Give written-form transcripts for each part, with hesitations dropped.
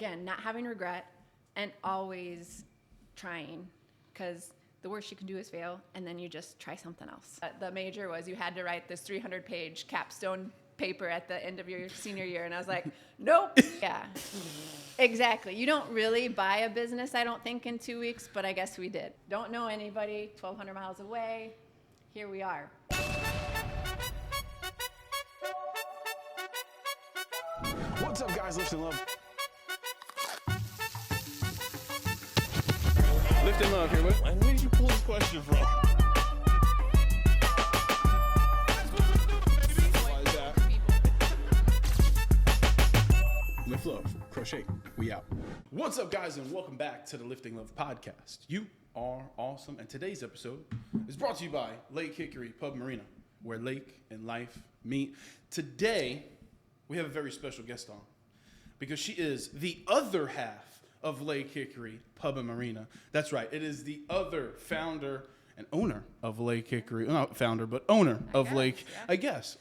Again, not having regret and always trying, because the worst you can do is fail, and then you just try something else. The major was you had to write this 300-page capstone paper at the end of your senior year, and I was like, nope. Yeah, exactly. You don't really buy a business, I don't think, in 2 weeks, but I guess we did. Don't know anybody, 1,200 miles away. Here we are. What's up, guys? Lift and Love. Lift and Love here with. Where did you pull this question from? Why is that? Lift Love. Crochet. We out. What's up, guys, and welcome back to the Lifting Love podcast. You are awesome, and today's episode is brought to you by Lake Hickory Pub Marina, where lake and life meet. Today, we have a very special guest on because she is the other half of Lake Hickory Pub and Marina. That's right. It is the other founder and owner of Lake Hickory. Not founder, but owner of Lake, I guess,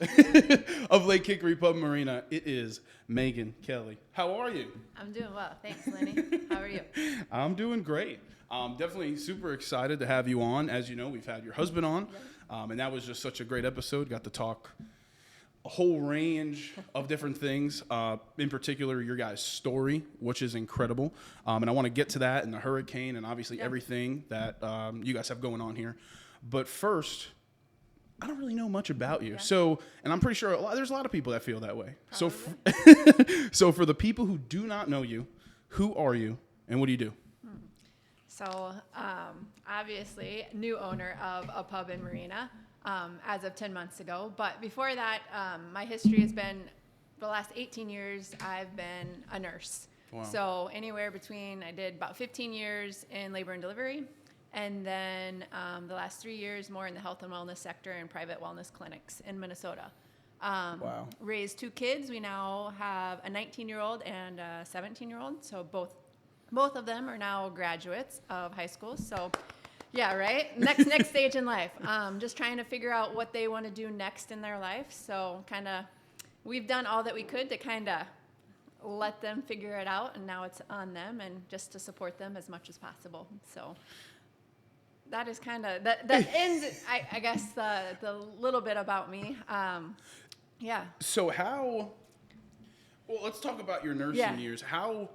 of Lake Hickory Pub Marina. It is Megan Kelly. How are you? I'm doing well. Thanks, Lenny. How are you? I'm doing great. Definitely super excited to have you on. As you know, we've had your husband on, and that was just such a great episode. Got to talk a whole range of different things, in particular your guys' story, which is incredible. And I want to get to that and the hurricane and obviously everything that you guys have going on here. But first, I don't really know much about you. So, and I'm pretty sure there's a lot of people that feel that way. Probably. So for the people who do not know you, who are you and what do you do? So, obviously, new owner of a pub in Marina. As of 10 months ago. But before that, my history has been, the last 18 years, I've been a nurse. Wow. So anywhere between, I did about 15 years in labor and delivery, and then the last 3 years more in the health and wellness sector and private wellness clinics in Minnesota. Wow. Raised two kids. We now have a 19-year-old and a 17-year-old. So both of them are now graduates of high school. So yeah, right? Next stage in life. Just trying to figure out what they want to do next in their life. So kind of, we've done all that we could to kind of let them figure it out, and now it's on them, and just to support them as much as possible. So that is kind of, that ends, I guess, the little bit about me. Yeah. So well, let's talk about your nursing years. How'd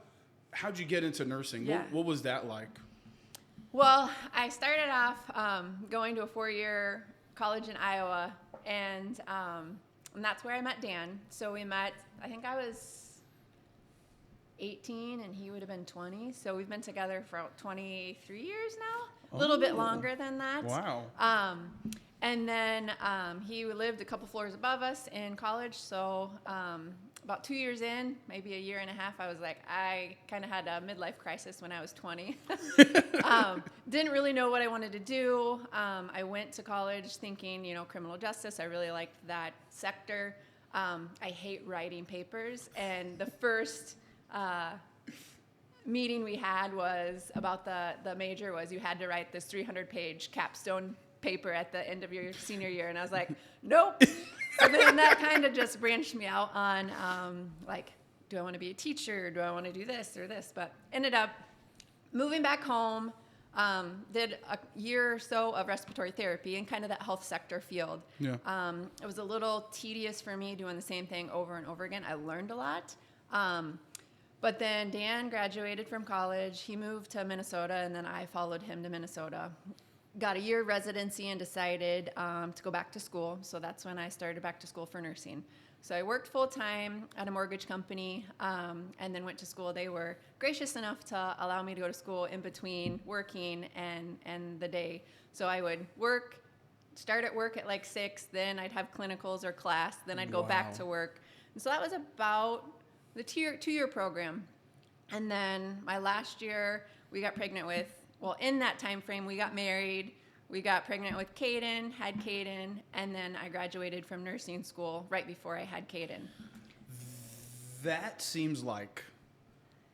you get into nursing? Yeah. What was that like? Well, I started off going to a 4-year college in Iowa, and that's where I met Dan. So we met, I think I was 18 and he would have been 20. So we've been together for 23 years now, a little bit longer than that. Wow. And then he lived a couple floors above us in college. So about 2 years in, maybe a year and a half, I was like, I kind of had a midlife crisis when I was 20. Didn't really know what I wanted to do. I went to college thinking, criminal justice. I really liked that sector. I hate writing papers. And the first meeting we had was about the major was you had to write this 300-page capstone paper at the end of your senior year. And I was like, nope. So then that kind of just branched me out on, do I want to be a teacher? Do I want to do this or this? But ended up moving back home, did a year or so of respiratory therapy in kind of that health sector field. Yeah. It was a little tedious for me doing the same thing over and over again. I learned a lot. But then Dan graduated from college. He moved to Minnesota, and then I followed him to Minnesota. Got a year residency and decided to go back to school. So that's when I started back to school for nursing. So I worked full-time at a mortgage company and then went to school. They were gracious enough to allow me to go to school in between working and the day. So I would start at work at like 6, then I'd have clinicals or class, then I'd go back to work. And so that was about the two-year program. And then my last year, we got pregnant with, in that time frame, we got married, we got pregnant with Caden, had Caden, and then I graduated from nursing school right before I had Caden. That seems like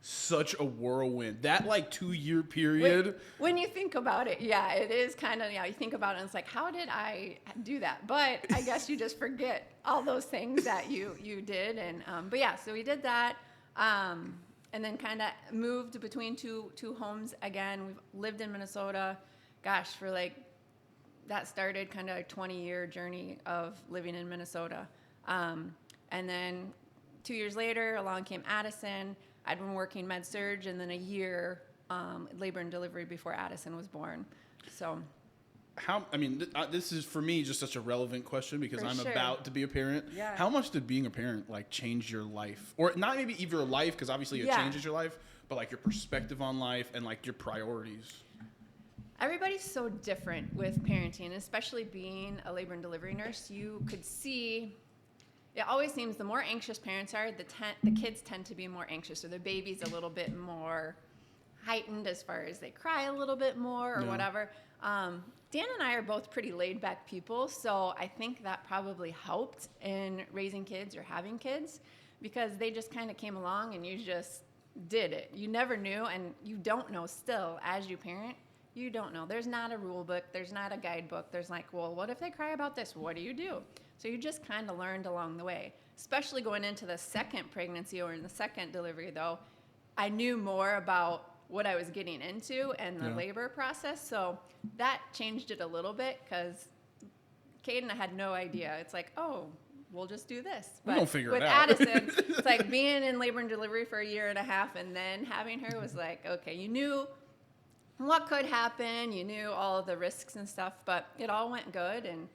such a whirlwind. That 2-year period. When you think about it, yeah, it is kind of, you think about it and it's like, how did I do that? But I guess you just forget all those things that you did. And, but yeah, so we did that. and then kind of moved between two homes again. We've lived in Minnesota, gosh, for like, that started kind of a 20-year journey of living in Minnesota. And then 2 years later, along came Addison. I'd been working med-surg, and then a year labor and delivery before Addison was born. So this is for me just such a relevant question because I'm sure. about to be a parent. Yeah. How much did being a parent like change your life, or not maybe even your life, because obviously it changes your life, but like your perspective on life and like your priorities? Everybody's so different with parenting, especially being a labor and delivery nurse. You could see, it always seems the more anxious parents are, the kids tend to be more anxious, or the baby's a little bit more heightened as far as they cry a little bit more or whatever. Dan and I are both pretty laid back people, so I think that probably helped in raising kids or having kids, because they just kind of came along and you just did it. You never knew, and you don't know still as you parent. You don't know. There's not a rule book. There's not a guidebook. There's like, well, what if they cry about this? What do you do? So you just kind of learned along the way, especially going into the second pregnancy or in the second delivery, though. I knew more about what I was getting into and the labor process. So that changed it a little bit, because Caden had no idea. It's like, oh, we'll just do this. But we'll figure it out. With Addison, it's like being in labor and delivery for a year and a half and then having her was like, okay, you knew what could happen. You knew all of the risks and stuff, but it all went good, and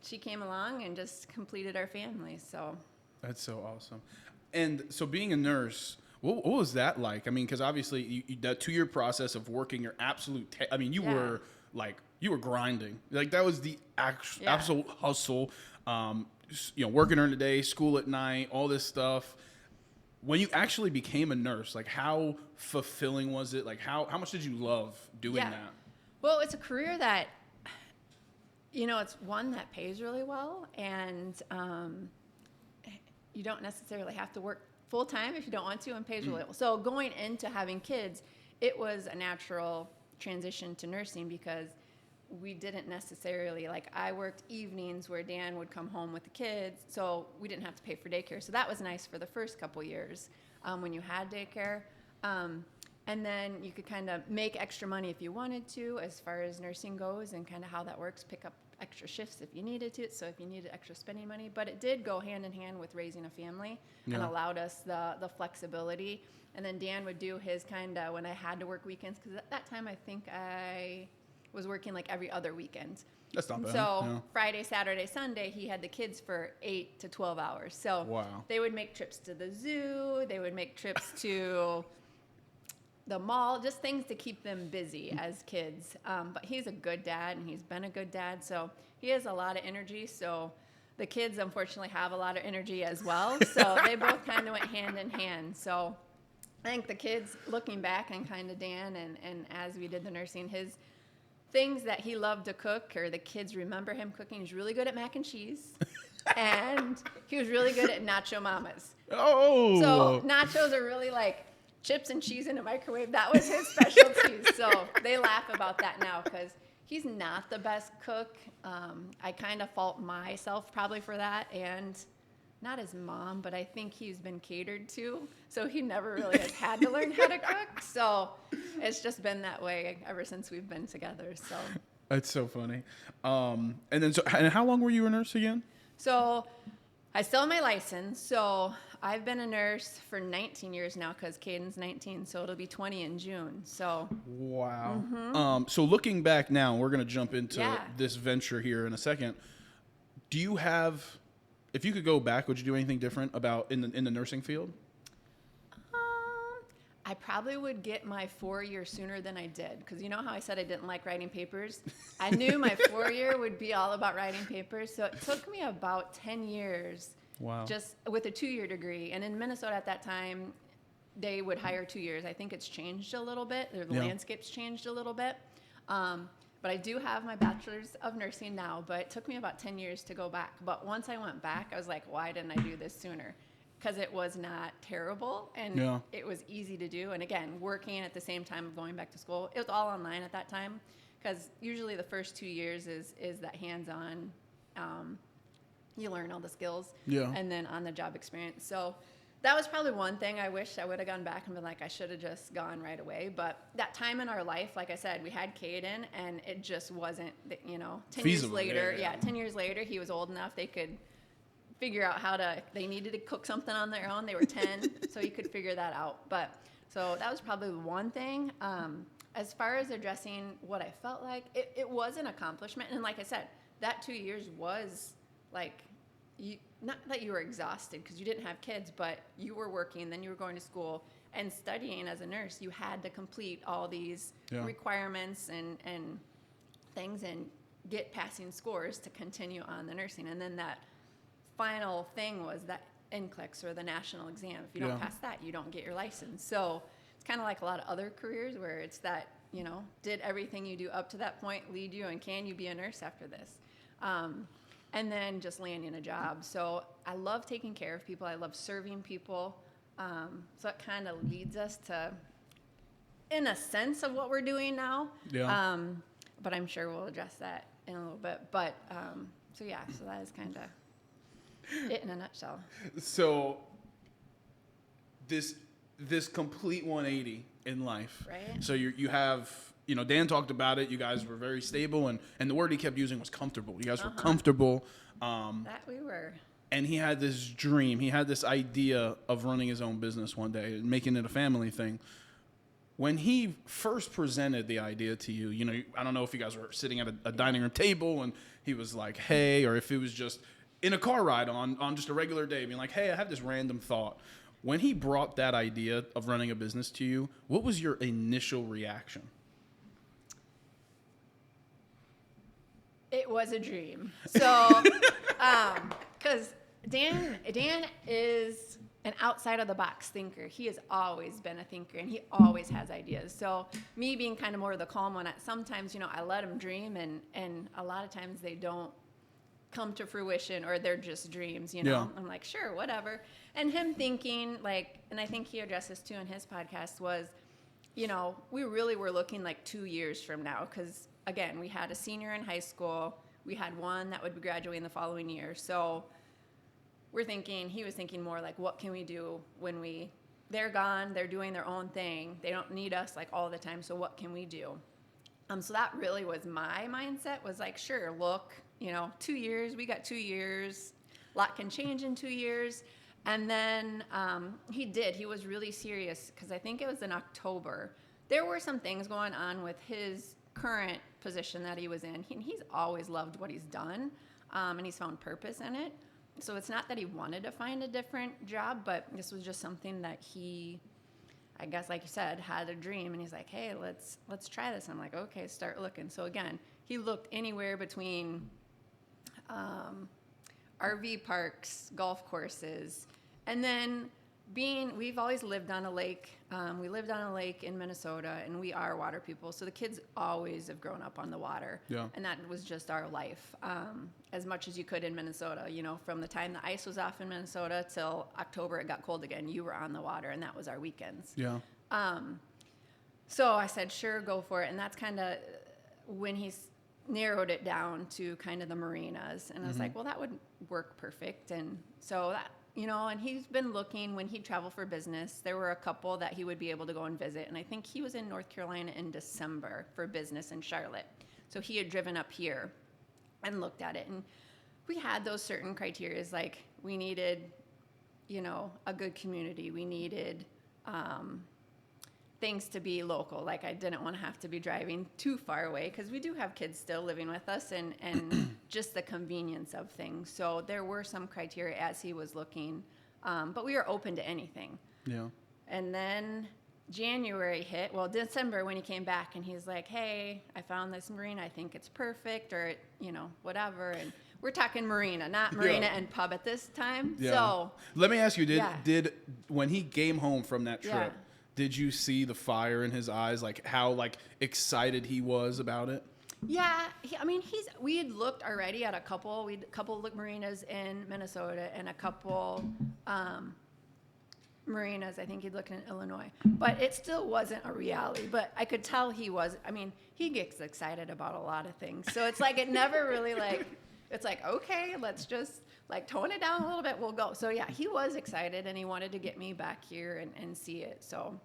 she came along and just completed our family. So that's so awesome. And so being a nurse, what was that like? I mean, because obviously that 2-year process of working your absolute, you were grinding. Like that was the absolute hustle. Working during the day, school at night, all this stuff. When you actually became a nurse, like how fulfilling was it? Like how much did you love doing that? Well, it's a career that, it's one that pays really well, and you don't necessarily have to work full time if you don't want to, and pays really well. So going into having kids, it was a natural transition to nursing, because we didn't necessarily, like, I worked evenings where Dan would come home with the kids, so we didn't have to pay for daycare. So that was nice for the first couple years when you had daycare. And then you could kind of make extra money if you wanted to, as far as nursing goes, and kind of how that works, pick up extra shifts if you needed to, so if you needed extra spending money. But it did go hand in hand with raising a family and allowed us the flexibility. And then Dan would do his kind of, when I had to work weekends, because at that time I think I was working like every other weekend. That's not bad. So Friday, Saturday, Sunday, he had the kids for 8 to 12 hours. So they would make trips to the zoo. They would make trips to the mall, just things to keep them busy as kids. But he's a good dad, and he's been a good dad. So he has a lot of energy. So the kids, unfortunately, have a lot of energy as well. So they both kind of went hand in hand. So I think the kids, looking back, and kind of Dan, and as we did the nursing, his things that he loved to cook, or the kids remember him cooking, he's really good at mac and cheese. And he was really good at nacho mamas. Oh. So nachos are really like chips and cheese in a microwave. That was his specialty. So they laugh about that now, because he's not the best cook. I kind of fault myself probably for that, and not his mom, but I think he's been catered to, so he never really has had to learn how to cook. So it's just been that way ever since we've been together. So that's so funny. And how long were you a nurse again? So I still have my license. So I've been a nurse for 19 years now, because Caden's 19, so it'll be 20 in June. So wow. Mm-hmm. So looking back now, we're gonna jump into this venture here in a second. Do you have, if you could go back, would you do anything different about in the nursing field? I probably would get my 4-year sooner than I did, because you know how I said I didn't like writing papers? I knew my 4-year would be all about writing papers, so it took me about 10 years. Wow. Just with a 2-year degree. And in Minnesota at that time, they would hire 2 years. I think it's changed a little bit. The landscape's changed a little bit. But I do have my bachelor's of nursing now, but it took me about 10 years to go back. But once I went back, I was like, why didn't I do this sooner? Because it was not terrible, and it was easy to do. And again, working at the same time of going back to school, it was all online at that time, because usually the first 2 years is that hands-on, you learn all the skills, and then on-the-job experience. So that was probably one thing I wish I would have gone back and been like, I should have just gone right away. But that time in our life, like I said, we had Caden, and it just wasn't, 10 years Feasible, later. yeah. 10 years later, he was old enough. They could figure out they needed to cook something on their own. They were 10, so you could figure that out. But so that was probably one thing. As far as addressing what I felt like, it was an accomplishment. And like I said, that 2 years was like, not that you were exhausted because you didn't have kids, but you were working, then you were going to school and studying as a nurse. You had to complete all these requirements and things and get passing scores to continue on the nursing. And then that final thing was that NCLEX, or the national exam. If you don't pass that, you don't get your license. So it's kind of like a lot of other careers where it's that, did everything you do up to that point lead you, and can you be a nurse after this? And then just landing a job. So I love taking care of people. I love serving people. So it kind of leads us to, in a sense, of what we're doing now. Yeah. But I'm sure we'll address that in a little bit. But so that is kind of it in a nutshell. So this complete 180 in life. Right. So you have, Dan talked about it. You guys were very stable, and the word he kept using was comfortable. You guys were comfortable. That we were. And he had this dream. He had this idea of running his own business one day and making it a family thing. When he first presented the idea to you, I don't know if you guys were sitting at a dining room table and he was like, hey, or if it was just in a car ride on just a regular day being like, hey, I have this random thought. When he brought that idea of running a business to you, what was your initial reaction? It was a dream. So, because Dan is an outside of the box thinker. He has always been a thinker, and he always has ideas. So me being kind of more of the calm one, sometimes, I let him dream, and a lot of times they don't come to fruition, or they're just dreams, Yeah. I'm like, sure, whatever. And him thinking, like, and I think he addressed this too in his podcast, was, we really were looking like 2 years from now, because again, we had a senior in high school. We had one that would be graduating the following year. So he was thinking more like, what can we do when they're gone, they're doing their own thing. They don't need us like all the time. So what can we do? So that really was my mindset, was like, sure, look, 2 years, we got 2 years. A lot can change in 2 years. And then he was really serious, because I think it was in October. There were some things going on with his current position that he was in. He's always loved what he's done, and he's found purpose in it. So it's not that he wanted to find a different job, but this was just something that he, I guess, like you said, had a dream, and he's like, hey, let's try this. I'm like, okay, start looking. So again, he looked anywhere between RV parks, golf courses, and then we've always lived on a lake. We lived on a lake in Minnesota, and we are water people. So the kids always have grown up on the water. Yeah. And that was just our life, as much as you could in Minnesota. From the time the ice was off in Minnesota till October it got cold again, you were on the water, and that was our weekends. Yeah. So I said, sure, go for it. And that's kind of when he's narrowed it down to kind of the marinas. And I was like, well, that would work perfect. And so that, and he's been looking when he'd travel for business. There were a couple that he would be able to go and visit. And I think he was in North Carolina in December for business in Charlotte. So he had driven up here and looked at it. And we had those certain criteria, like we needed, a good community. We needed things to be local. Like I didn't want to have to be driving too far away, because we do have kids still living with us, and just the convenience of things. So there were some criteria as he was looking, but we were open to anything. Yeah. And then January hit, December, when he came back, and he's like, hey, I found this marina. I think it's perfect, or, whatever. And we're talking marina, not marina and pub at this time. Yeah. So let me ask you, did when he came home from that trip, did you see the fire in his eyes, like how excited he was about it? Yeah, we had looked already at a couple look marinas in Minnesota, and a couple marinas. I think he'd looked in Illinois, but it still wasn't a reality. But I could tell he was. He gets excited about a lot of things, so it's like it never really it it's like, okay, let's just like tone it down a little bit. We'll go. So yeah, he was excited and he wanted to get me back here and see it. So.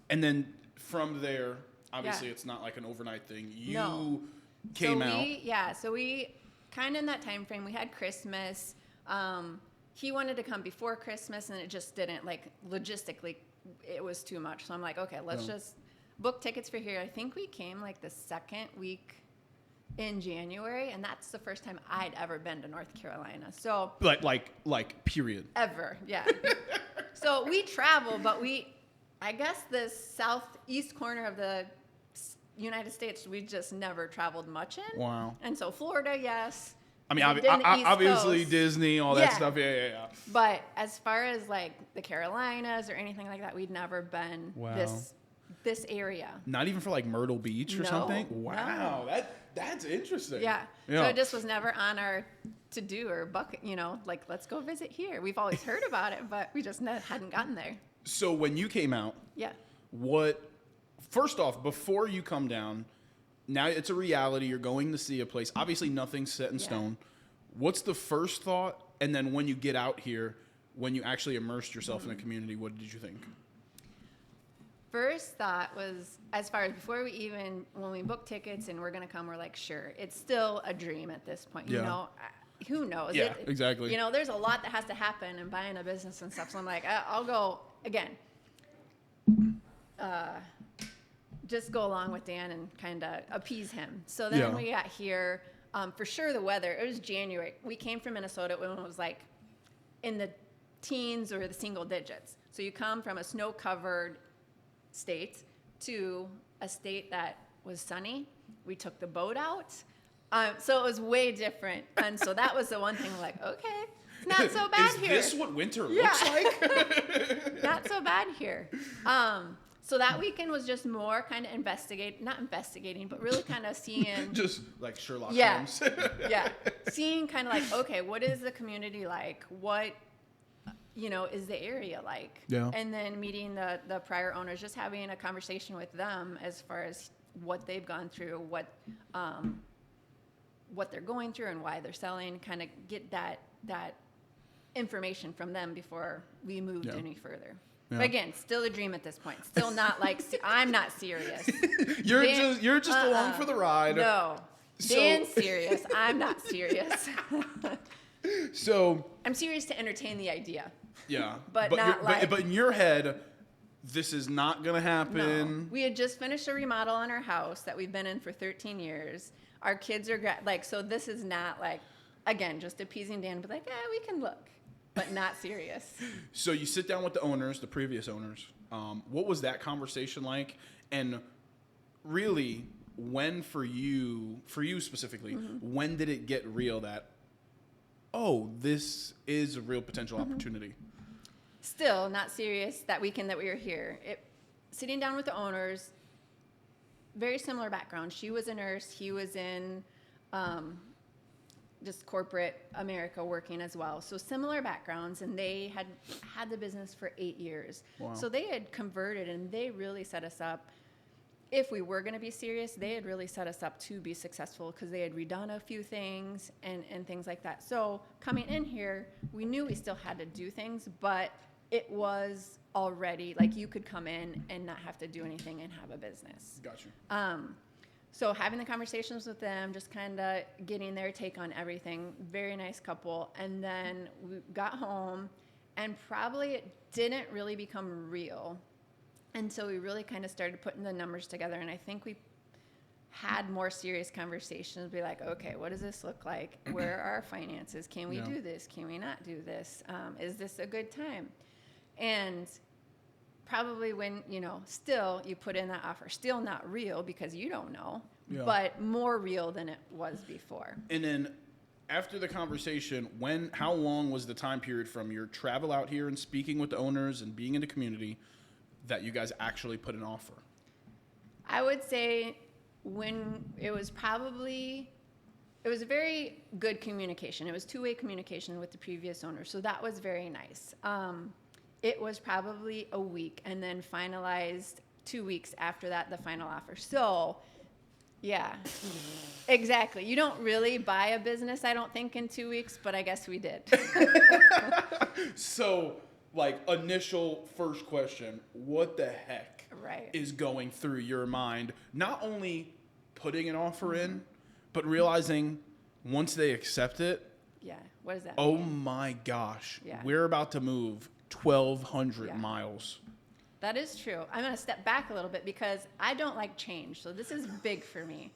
And then from there, obviously it's not like an overnight thing. You came out. So we kind of in that time frame, we had Christmas. He wanted to come before Christmas and it just didn't, like, logistically, it was too much. So I'm like, okay, let's just book tickets for here. I think we came like the second week in January, and that's the first time I'd ever been to North Carolina. So like period. Ever, yeah. So we travel, but I guess the southeast corner of the United States, we just never traveled much in. Wow. And so Florida, yes. I mean, obviously Coast. Disney, all that stuff. Yeah. But as far as like the Carolinas or anything like that, we'd never been this area. Not even for like Myrtle Beach or something? Wow. No. That's interesting. Yeah. So it just was never on our to-do or bucket, like, let's go visit here. We've always heard about it, but we just hadn't gotten there. So when you came out, first off, before you come down, now it's a reality. You're going to see a place. Obviously, nothing's set in stone. What's the first thought? And then when you get out here, when you actually immersed yourself in a community, what did you think? First thought was, as far as when we booked tickets and we're going to come, we're like, sure, it's still a dream at this point. You know, who knows? Yeah, exactly. There's a lot that has to happen in buying a business and stuff. So I'm like, I'll go again. Just go along with Dan and kind of appease him. So then we got here. For sure, the weather. It was January. We came from Minnesota when it was like in the teens or the single digits. So you come from a snow-covered state to a state that was sunny. We took the boat out. So it was way different. And so that was the one thing, like, okay, it's not so bad here. Is this what winter looks like? Not so bad here. So that weekend was just more kind of not investigating, but really kind of seeing. Just like Sherlock Holmes. Seeing kind of like, okay, what is the community like? What, is the area like? Yeah. And then meeting the prior owners, just having a conversation with them as far as what they've gone through, what they're going through and why they're selling, kind of get that information from them before we moved any further. Yeah. But again, still a dream at this point. Still not like, I'm not serious. You're just along for the ride. No. Dan's serious. I'm not serious. So I'm serious to entertain the idea. Yeah. But in your head, this is not going to happen. No. We had just finished a remodel on our house that we've been in for 13 years. Our kids are so this is not like, again, just appeasing Dan, but like, we can look. But not serious. So you sit down with the owners, the previous owners. What was that conversation like? And really, when for you specifically, when did it get real that, this is a real potential opportunity? Still not serious that weekend that we were here. Sitting down with the owners, very similar background. She was a nurse. He was in just corporate America working as well. So similar backgrounds, and they had the business for 8 years. Wow. So they had converted, and they really set us up. If we were going to be serious, they had really set us up to be successful because they had redone a few things and things like that. So coming in here, we knew we still had to do things, but it was already like you could come in and not have to do anything and have a business. Gotcha. So having the conversations with them, just kind of getting their take on everything. Very nice couple. And then we got home, and probably it didn't really become real until we really kind of started putting the numbers together. And I think we had more serious conversations. Be like, okay, what does this look like? Where are our finances? Can we do this? Can we not do this? Is this a good time? And probably when, still you put in that offer, still not real because you don't know, but more real than it was before. And then after the conversation, how long was the time period from your travel out here and speaking with the owners and being in the community that you guys actually put an offer? I would say when it was a very good communication. It was two-way communication with the previous owner. So that was very nice. It was probably a week and then finalized 2 weeks after that, the final offer. So Yeah, exactly. You don't really buy a business, I don't think, in 2 weeks, but I guess we did. So, like, initial first question, what the heck Right. is going through your mind? Not only putting an offer in, but realizing once they accept it, Yeah. What does that oh mean? my gosh, Yeah. we're about to move 1,200 Yeah. miles. That is true. I'm going to step back a little bit because I don't like change. So this is big for me.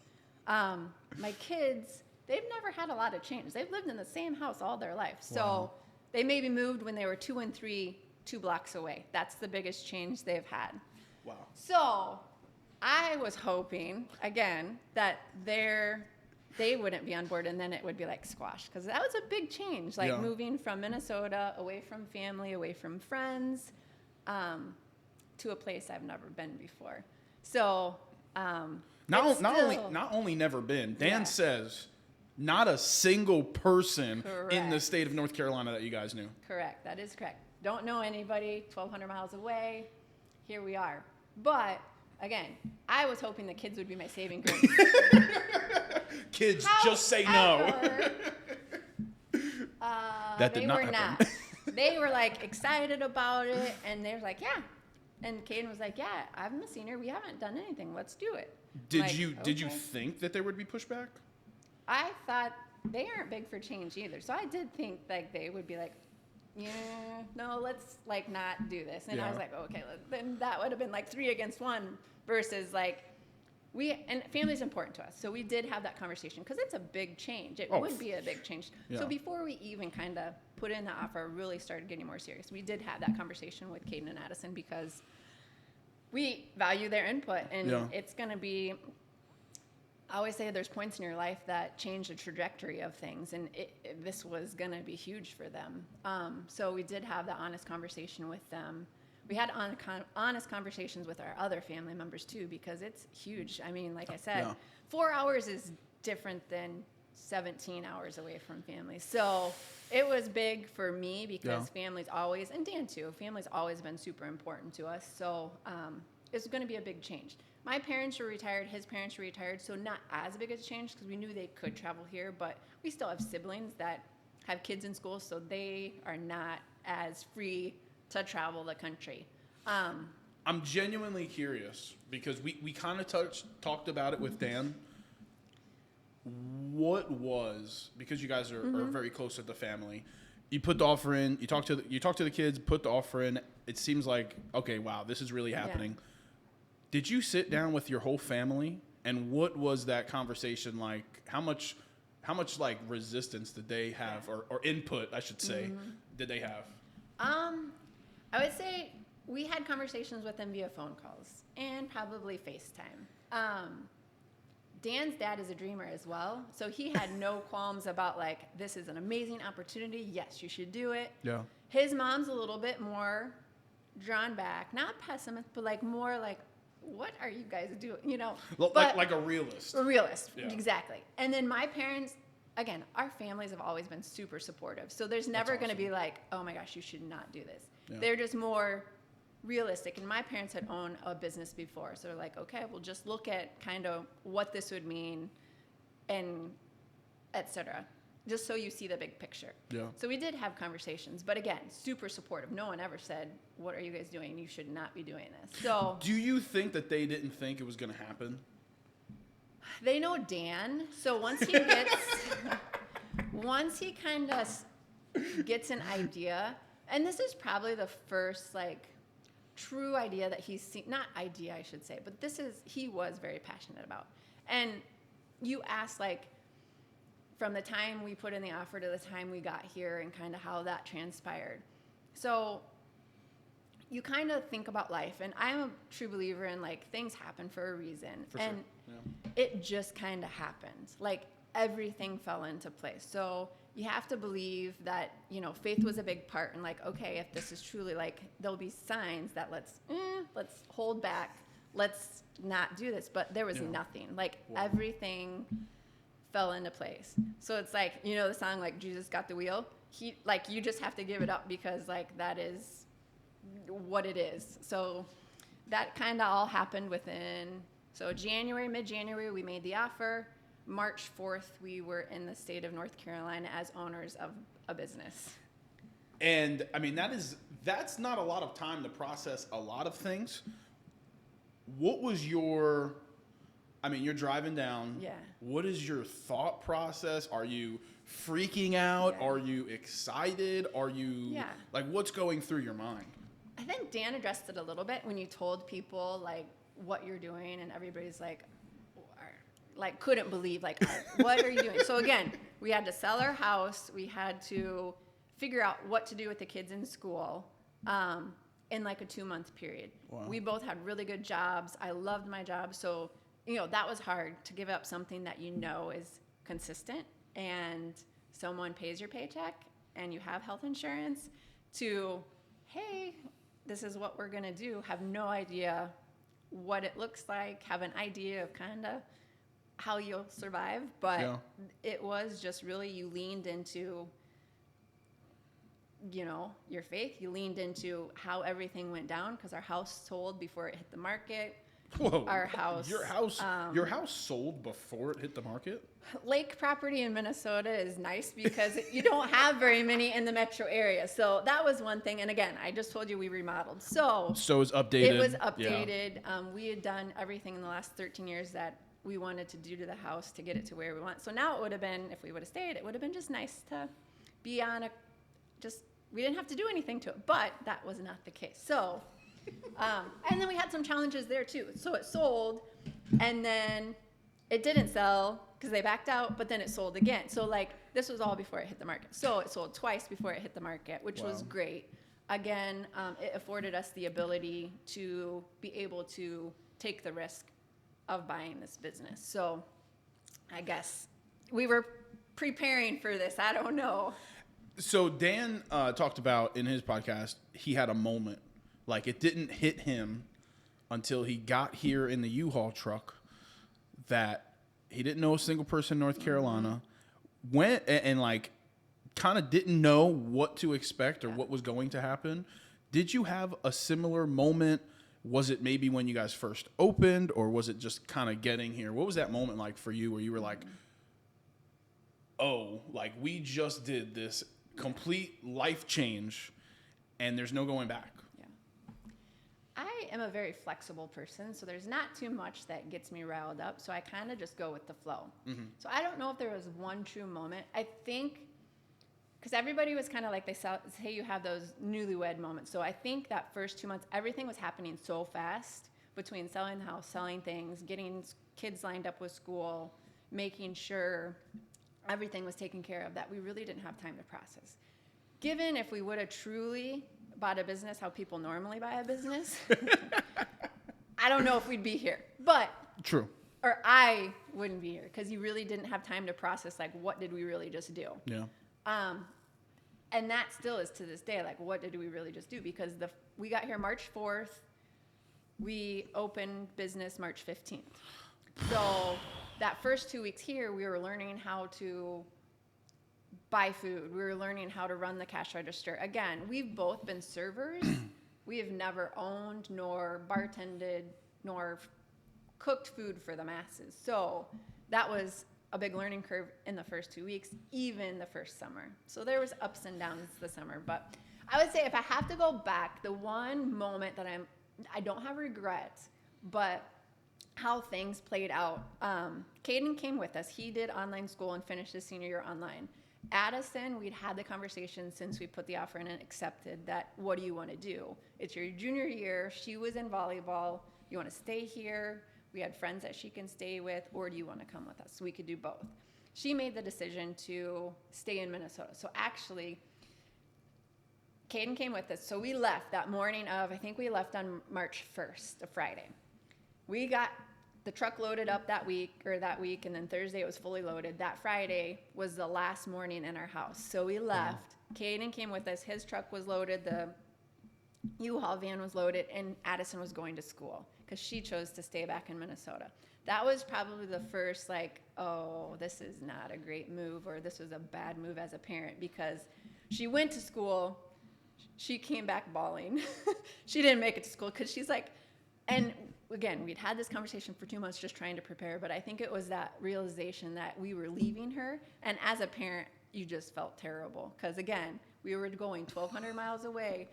My kids, they've never had a lot of change. They've lived in the same house all their life. So Wow. they maybe moved when they were 2 and 3, 2 blocks away. That's the biggest change they've had. Wow. So I was hoping, again, that they wouldn't be on board and then it would be like squash. Because that was a big change, like Yeah. moving from Minnesota, away from family, away from friends, to a place I've never been before. So Not still- only never been. Dan Yeah. says not a single person in the Correct. state of North Carolina that you guys knew. Correct. That is correct. Don't know anybody, 1,200 miles away. Here we are. But again, I was hoping the kids would be my saving grace. Kids, just say no. However, That did they not were happen. not. They were like excited about it, and they were like, "Yeah." And Caden was like, "Yeah, I'm a senior. We haven't done anything. Let's do it." Did Like, you okay. think that there would be pushback? I thought they aren't big for change either, so I did think like they would be like, "Yeah, no, let's like not do this." And I Yeah. was like, "Okay, then that would have been like 3 against 1 versus like." And family's important to us, so we did have that conversation because it's a big change. It Oh, would be a big change. yeah. So before we even kind of put in the offer, really started getting more serious, we did have that conversation with Caden and Addison because we value their input, and Yeah. it's going to be. I always say there's points in your life that change the trajectory of things, and this was going to be huge for them. So we did have that honest conversation with them. We had honest conversations with our other family members too, because it's huge. I mean, like I said, Yeah. 4 hours is different than 17 hours away from family. So it was big for me because Yeah. family's always, and Dan too, family's always been super important to us. So it's going to be a big change. My parents were retired, his parents were retired, so not as big a change because we knew they could travel here, but we still have siblings that have kids in school, so they are not as free to travel the country. I'm genuinely curious because we kind of talked about it with Dan. What was, because you guys are very close with the family, you put the offer in, you talk to the kids, put the offer in. It seems like, okay, wow, this is really happening. Did you sit down with your whole family, and what was that conversation like? How much like resistance did they have, or input, I should say, did they have? I would say we had conversations with them via phone calls and probably FaceTime. Dan's dad is a dreamer as well, so he had no qualms about like, this is an amazing opportunity. Yes, you should do it. Yeah. His mom's a little bit more drawn back, not pessimist, but like more like, what are you guys doing? You know, Like a realist. a realist, Yeah. exactly. And then my parents, again, our families have always been super supportive. So there's never going to awesome. be like, oh my gosh, you should not do this. Yeah. They're just more realistic. And my parents had owned a business before. So they're like, okay, we'll just look at kind of what this would mean and et cetera, just so you see the big picture. Yeah. So we did have conversations, but again, super supportive. No one ever said, what are you guys doing? You should not be doing this. So Do you think that they didn't think it was going to happen? they know Dan, so once he kind of gets an idea, and this is probably the first like true idea that he's seen, not idea I should say, but he was very passionate about. And you asked like from the time we put in the offer to the time we got here and kind of how that transpired. So you kind of think about life, and I'm a true believer in like things happen for a reason. For and sure. it just kind of happened. Like everything fell into place. So you have to believe that, you know, faith was a big part. And like, okay, if this is truly like, there'll be signs that let's hold back. Let's not do this. But there was Yeah. nothing. Like Wow. everything fell into place. So it's like, you know, the song like Jesus got the wheel. You just have to give it up because like that is what it is. So that kind of all happened within So mid-January, we made the offer. March 4th, we were in the state of North Carolina as owners of a business. And I mean, that's not a lot of time to process a lot of things. What was you're driving down. Yeah. What is your thought process? Are you freaking out? Yeah. Are you excited? Are you like, what's going through your mind? I think Dan addressed it a little bit when you told people like what you're doing, and everybody's like couldn't believe, like, what are you doing? So again, we had to sell our house. We had to figure out what to do with the kids in school in like a 2-month period. Wow. We both had really good jobs. I loved my job. So, that was hard to give up something that is consistent and someone pays your paycheck and you have health insurance to, hey, this is what we're going to do. Have no idea what it looks like, have an idea of kind of how you'll survive. But it was just really, you leaned into, your faith. You leaned into how everything went down because our house sold before it hit the market. Whoa. Our house. Your house sold before it hit the market? Lake property in Minnesota is nice because you don't have very many in the metro area. So that was one thing. And again, I just told you we remodeled. So it was updated. It was updated. Yeah. We had done everything in the last 13 years that we wanted to do to the house to get it to where we want. So now it would have been, if we would have stayed, it would have been just nice to be on we didn't have to do anything to it. But that was not the case. So... and then we had some challenges there too. So it sold, and then it didn't sell because they backed out, but then it sold again. So this was all before it hit the market. So it sold twice before it hit the market, which was great. Again, it afforded us the ability to be able to take the risk of buying this business. So I guess we were preparing for this. I don't know. So Dan talked about in his podcast, he had a moment. Like, it didn't hit him until he got here in the U-Haul truck that he didn't know a single person in North Carolina, went and kind of didn't know what to expect or what was going to happen. Did you have a similar moment? Was it maybe when you guys first opened, or was it just kind of getting here? What was that moment like for you where you were like, oh, like, we just did this complete life change and there's no going back? I am a very flexible person, so there's not too much that gets me riled up, so I kind of just go with the flow. Mm-hmm. So I don't know if there was one true moment. I think, because everybody was kind of like, they say you have those newlywed moments. So I think that first 2 months, everything was happening so fast between selling the house, selling things, getting kids lined up with school, making sure everything was taken care of, that we really didn't have time to process. Given if we would have truly bought a business how people normally buy a business, I don't know if we'd be here. But true. Or I wouldn't be here because you really didn't have time to process, what did we really just do? Yeah. And that still is to this day, what did we really just do? Because we got here March 4th. We opened business March 15th. So that first 2 weeks here, we were learning how to buy food. We were learning how to run the cash register. Again, we've both been servers. We have never owned, nor bartended, nor cooked food for the masses. So that was a big learning curve in the first 2 weeks, even the first summer. So there was ups and downs the summer. But I would say if I have to go back, the one moment that I don't have regrets, but how things played out. Caden came with us. He did online school and finished his senior year online. Addison, we'd had the conversation since we put the offer in and accepted that, what do you want to do? It's your junior year. She was in volleyball. You want to stay here? We had friends that she can stay with, or do you want to come with us? So we could do both. She made the decision to stay in Minnesota. So actually, Caden came with us. So we left that morning of, I think we left on March 1st, a Friday. We got the truck loaded up that week, and then Thursday it was fully loaded. That Friday was the last morning in our house. So we left. Caden came with us. His truck was loaded. The U-Haul van was loaded, and Addison was going to school because she chose to stay back in Minnesota. That was probably the first, oh, this is not a great move, or this was a bad move as a parent, because she went to school. She came back bawling. She didn't make it to school because she's like, and again, we'd had this conversation for 2 months just trying to prepare, but I think it was that realization that we were leaving her. And as a parent, you just felt terrible. Because again, we were going 1,200 miles away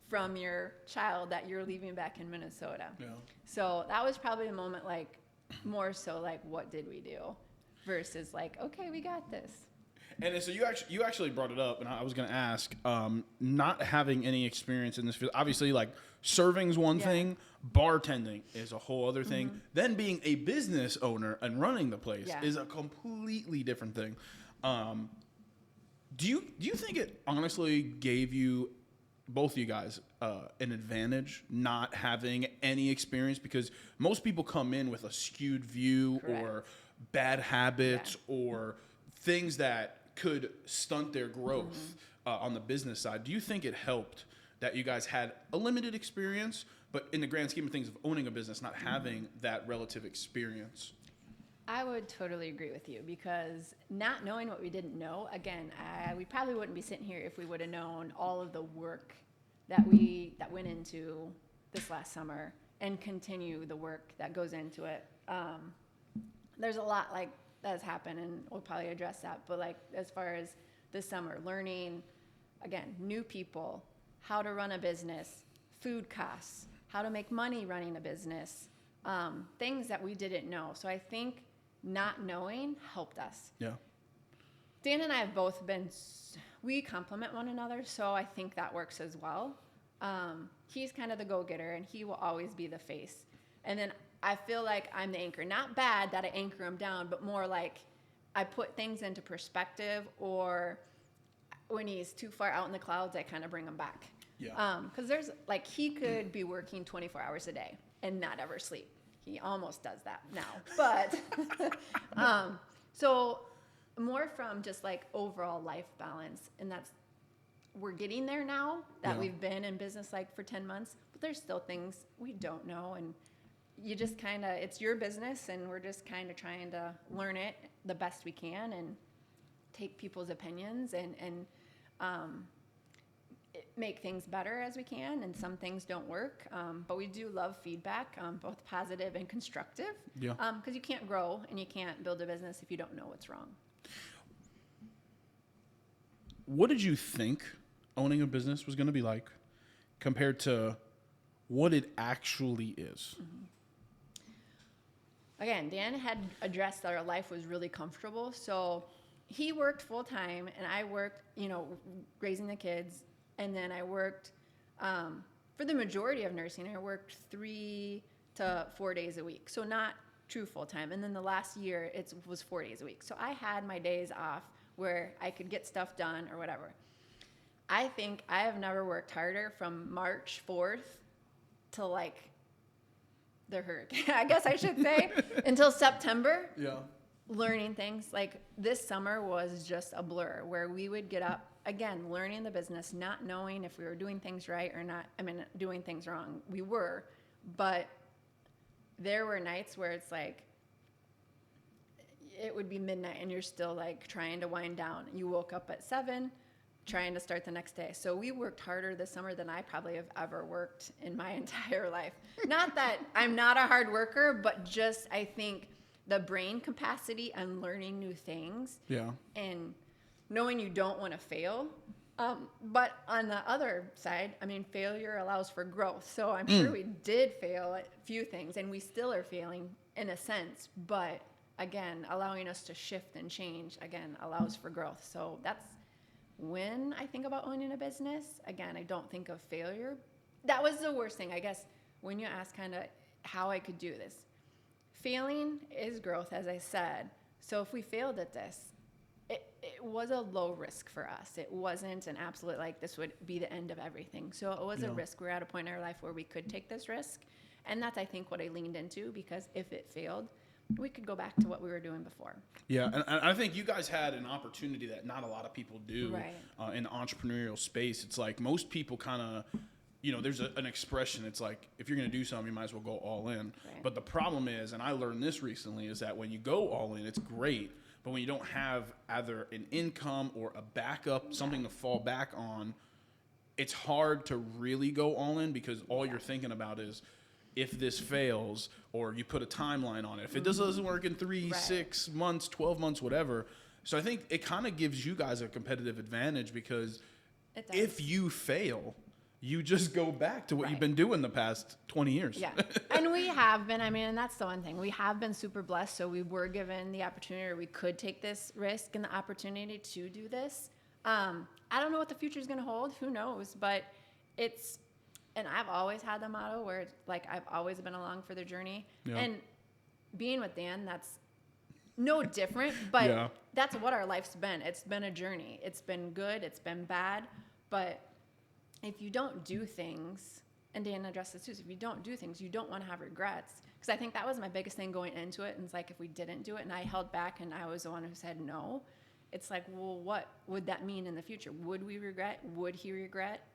from your child that you're leaving back in Minnesota. Yeah. So that was probably a moment like, more so like, what did we do? Versus like, okay, we got this. And so you actually brought it up, and I was going to ask, not having any experience in this field, obviously, like, serving's one thing, bartending is a whole other thing. Then being a business owner and running the place is a completely different thing. Do you think it honestly gave you, both of you guys, an advantage not having any experience? Because most people come in with a skewed view or bad habits or things that could stunt their growth on the business side. Do you think it helped that you guys had a limited experience, but in the grand scheme of things of owning a business, not having that relative experience? I would totally agree with you, because not knowing what we didn't know, again, we probably wouldn't be sitting here if we would have known all of the work that went into this last summer and continue the work that goes into it. There's a lot like that has happened, and we'll probably address that. But like, as far as this summer, learning, again, new people, how to run a business, food costs, how to make money running a business, things that we didn't know. So I think not knowing helped us. Yeah. Dan and I have both been, we complement one another, so I think that works as well. He's kind of the go-getter, and he will always be the face. And then I feel like I'm the anchor. Not bad that I anchor him down, but more like I put things into perspective, or when he's too far out in the clouds, I kind of bring him back. Yeah. Because there's, like, he could be working 24 hours a day and not ever sleep. He almost does that now. But, so more from just like overall life balance. And we're getting there now that we've been in business like for 10 months, but there's still things we don't know. And you just kind of, it's your business, and we're just kind of trying to learn it the best we can and take people's opinions and make things better as we can. And some things don't work, but we do love feedback, both positive and constructive. Yeah. Because you can't grow and you can't build a business if you don't know what's wrong. What did you think owning a business was going to be like compared to what it actually is? Again, Dan had addressed that our life was really comfortable. So he worked full time, and I worked, raising the kids. And then I worked, for the majority of nursing, I worked 3 to 4 days a week. So not true full time. And then the last year, it was 4 days a week. So I had my days off where I could get stuff done or whatever. I think I have never worked harder from March 4th to like the hurricane, I guess I should say, until September. Yeah. Learning things. Like, this summer was just a blur, where we would get up, again, learning the business, not knowing if we were doing things right or not. I mean, doing things wrong. We were, but there were nights where it's like, it would be midnight and you're still like trying to wind down. You woke up at 7, trying to start the next day. So we worked harder this summer than I probably have ever worked in my entire life. Not that I'm not a hard worker, but just, I think, the brain capacity and learning new things. Yeah. And knowing you don't want to fail. But on the other side, I mean, failure allows for growth. So I'm sure we did fail at a few things, and we still are failing in a sense. But again, allowing us to shift and change, again, allows for growth. So that's when I think about owning a business. Again, I don't think of failure. That was the worst thing, I guess, when you ask kind of how I could do this. Failing is growth, as I said. So if we failed at this, it was a low risk for us. It wasn't an absolute, like, this would be the end of everything. So it was a risk. We're at a point in our life where we could take this risk. And that's, I think, what I leaned into, because if it failed, we could go back to what we were doing before. Yeah, and I think you guys had an opportunity that not a lot of people do in the entrepreneurial space. It's like most people kind of, there's an expression. It's like, if you're going to do something, you might as well go all in. Right. But the problem is, and I learned this recently, is that when you go all in, it's great. But when you don't have either an income or a backup, something to fall back on, it's hard to really go all in, because all you're thinking about is, if this fails, or you put a timeline on it. If it doesn't work in 3, 6 months, 12 months, whatever. So I think it kind of gives you guys a competitive advantage, because if you fail, you just go back to what you've been doing the past 20 years. Yeah. And we have been, I mean, and that's the one thing. We have been super blessed. So we were given the opportunity, or we could take this risk and the opportunity to do this. I don't know what the future is going to hold. Who knows? But and I've always had the motto where it's like I've always been along for the journey. Yeah. And being with Dan, that's no different, but that's what our life's been. It's been a journey. It's been good. It's been bad. But if you don't do things, and Dan addressed this too, so if you don't do things, you don't want to have regrets. Because I think that was my biggest thing going into it. And it's like, if we didn't do it and I held back and I was the one who said no, it's like, well, what would that mean in the future? Would we regret? Would he regret,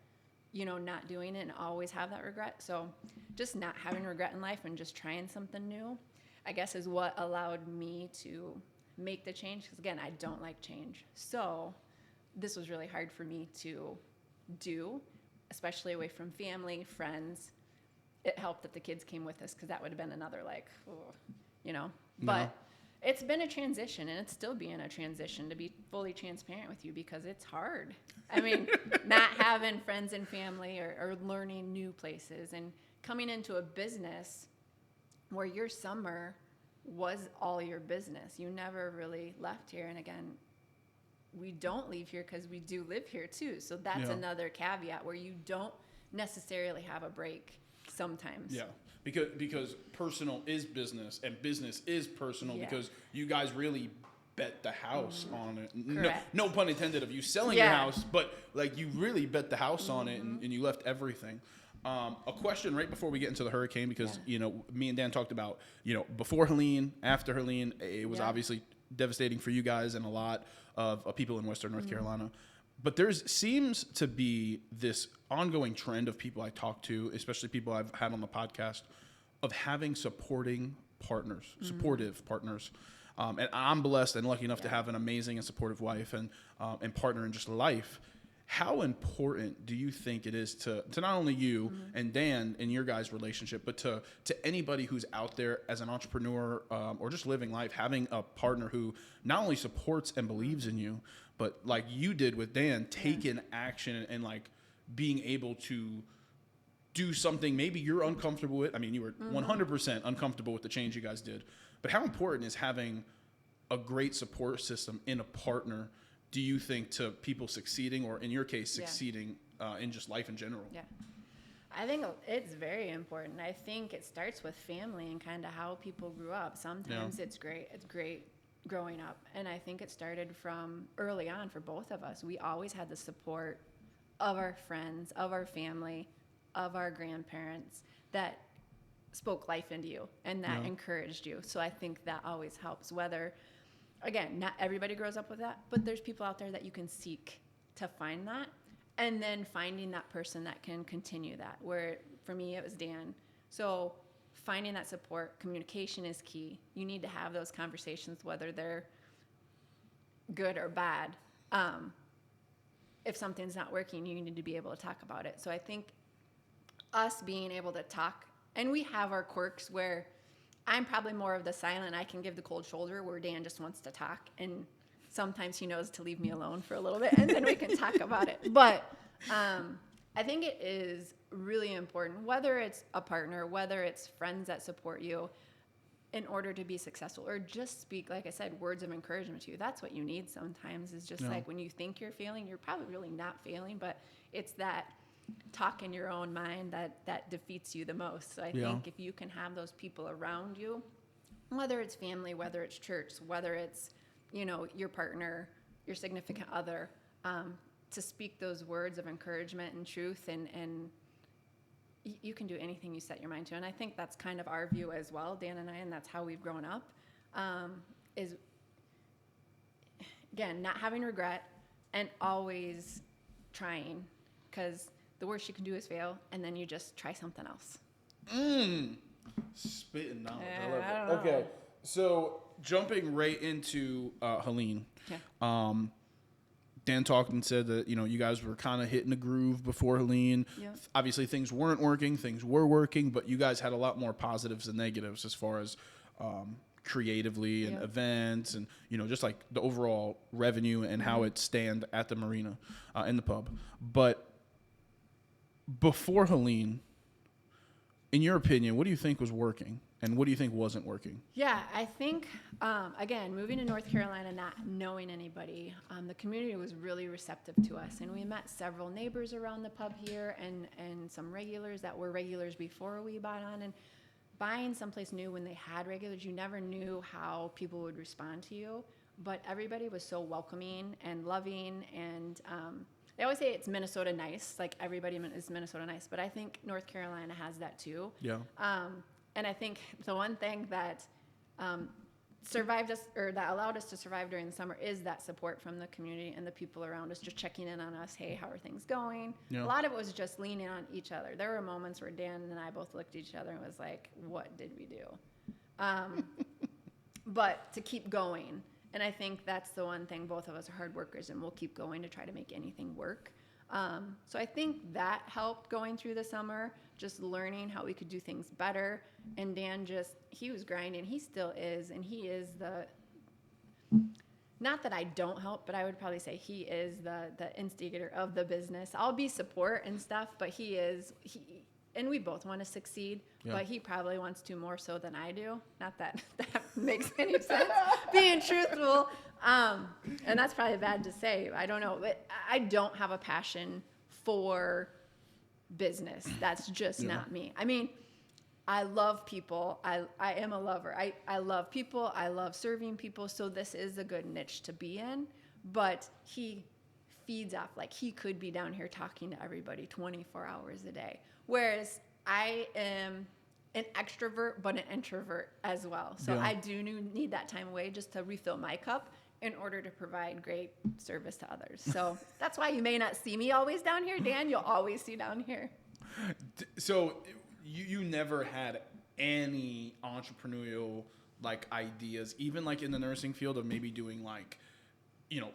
not doing it and always have that regret? So just not having regret in life and just trying something new, I guess, is what allowed me to make the change. Because again, I don't like change. So this was really hard for me to do, especially away from family, friends. It helped that the kids came with us, because that would have been another But it's been a transition, and it's still being a transition, to be fully transparent with you, because it's hard. I mean, not having friends and family, or learning new places, and coming into a business where your summer was all your business. You never really left here. And again, we don't leave here because we do live here too. So that's another caveat where you don't necessarily have a break sometimes. Yeah. Because personal is business, and business is personal, because you guys really bet the house on it. No pun intended of you selling your house, but like you really bet the house on it, and you left everything. A question right before we get into the hurricane, because me and Dan talked about before Helene, after Helene, it was obviously devastating for you guys and a lot of people in Western North Carolina. But there seems to be this ongoing trend of people I talk to, especially people I've had on the podcast, of having supportive partners. And I'm blessed and lucky enough to have an amazing and supportive wife and partner in just life. How important do you think it is to not only you and Dan in your guys' relationship, but to anybody who's out there as an entrepreneur or just living life, having a partner who not only supports and believes in you, but like you did with Dan, taking action and like being able to do something maybe you're uncomfortable with. I mean, you were 100% uncomfortable with the change you guys did. But how important is having a great support system in a partner, do you think, to people succeeding, or in your case, succeeding in just life in general? Yeah. I think it's very important. I think it starts with family and kind of how people grew up. Sometimes it's great. It's great growing up. And I think it started from early on for both of us. We always had the support of our friends, of our family, of our grandparents that spoke life into you and that encouraged you. So I think that always helps. Whether, again, not everybody grows up with that, but there's people out there that you can seek to find that, and then finding that person that can continue that. Where for me, it was Dan. So finding that support, communication is key. You need to have those conversations, whether they're good or bad. If something's not working, you need to be able to talk about it. So I think us being able to talk, and we have our quirks where I'm probably more of the silent, I can give the cold shoulder, where Dan just wants to talk. And sometimes he knows to leave me alone for a little bit, and then we can talk about it. But I think it is really important, whether it's a partner, whether it's friends that support you, in order to be successful, or just speak, like I said, words of encouragement to you. That's what you need sometimes, is just like when you think you're failing, you're probably really not failing, but it's that talk in your own mind that defeats you the most. So I think if you can have those people around you, whether it's family, whether it's church, whether it's, your partner, your significant other, to speak those words of encouragement and truth, and you can do anything you set your mind to. And I think that's kind of our view as well, Dan and I, and that's how we've grown up, is, again, not having regret and always trying, because the worst you can do is fail, and then you just try something else. Spitting knowledge. I love it. Okay, so jumping right into Helene. Dan talked and said that, you guys were kind of hitting a groove before Helene. Yep. Obviously, things weren't working. Things were working, but you guys had a lot more positives than negatives as far as creatively and events and, just like the overall revenue and how it stand at the marina, in the pub. But before Helene, in your opinion, what do you think was working? And what do you think wasn't working? Yeah, I think, again, moving to North Carolina, not knowing anybody, the community was really receptive to us. And we met several neighbors around the pub here and some regulars that were regulars before we bought on. And buying someplace new when they had regulars, you never knew how people would respond to you. But everybody was so welcoming and loving. And they always say it's Minnesota nice, like everybody is Minnesota nice. But I think North Carolina has that too. Yeah. And I think the one thing that survived us, or that allowed us to survive during the summer, is that support from the community and the people around us, just checking in on us. Hey, how are things going? Yeah. A lot of it was just leaning on each other. There were moments where Dan and I both looked at each other and was like, what did we do? But to keep going. And I think that's the one thing. Both of us are hard workers, and we'll keep going to try to make anything work. So I think that helped going through the summer, just learning how we could do things better. And Dan he was grinding. He still is. And he is not that I don't help, but I would probably say he is the instigator of the business. I'll be support and stuff, but and we both want to succeed, but he probably wants to more so than I do. Not that that makes any sense, being truthful. And that's probably bad to say. I don't know. But I don't have a passion for business. That's just not me. I mean, I love people. I am a lover. I love people. I love serving people. So this is a good niche to be in. But he feeds off, like he could be down here talking to everybody 24 hours a day. Whereas I am an extrovert, but an introvert as well. So I do need that time away just to refill my cup in order to provide great service to others. So that's why you may not see me always down here. Dan, you'll always see down here. So you never had any entrepreneurial like ideas, even like in the nursing field, of maybe doing like,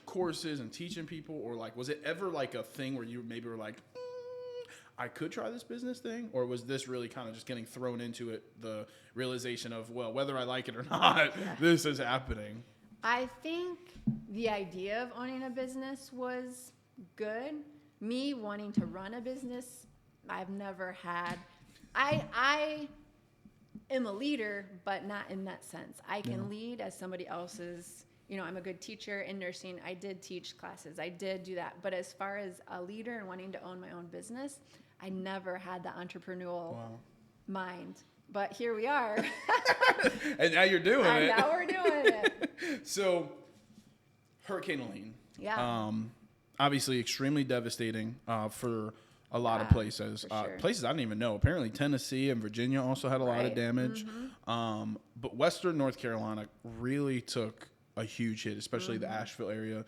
courses and teaching people, or like, was it ever like a thing where you maybe were like, I could try this business thing? Or was this really kind of just getting thrown into it, the realization of, well, whether I like it or not, this is happening? I think the idea of owning a business was good. Me wanting to run a business, I've never had. I am a leader, but not in that sense. I can lead as somebody else's, I'm a good teacher in nursing. I did teach classes. I did do that. But as far as a leader and wanting to own my own business, I never had the entrepreneurial mind. But here we are. And now you're doing it. Now we're doing it. So, Hurricane Helene. Yeah. Obviously, extremely devastating for a lot of places. Sure. Places I didn't even know. Apparently, Tennessee and Virginia also had a lot of damage. Mm-hmm. But Western North Carolina really took a huge hit, especially the Asheville area.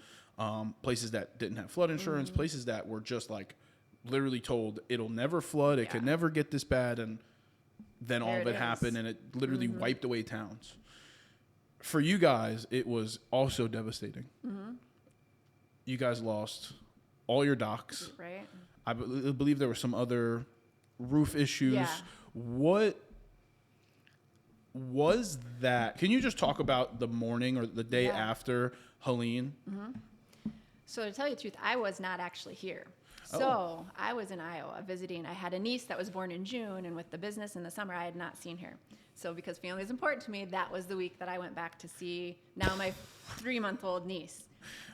Places that didn't have flood insurance, places that were just like literally told it'll never flood, it could never get this bad, and then all of it happened, and it literally wiped away towns. For you guys, it was also devastating. You guys lost all your docks. Right. I believe there were some other roof issues. Yeah. What was that? Can you just talk about the morning or the day after Helene? So to tell you the truth, I was not actually here. So I was in Iowa visiting. I had a niece that was born in June, and with the business in the summer, I had not seen her. So because family is important to me, that was the week that I went back to see now my 3-month-old niece.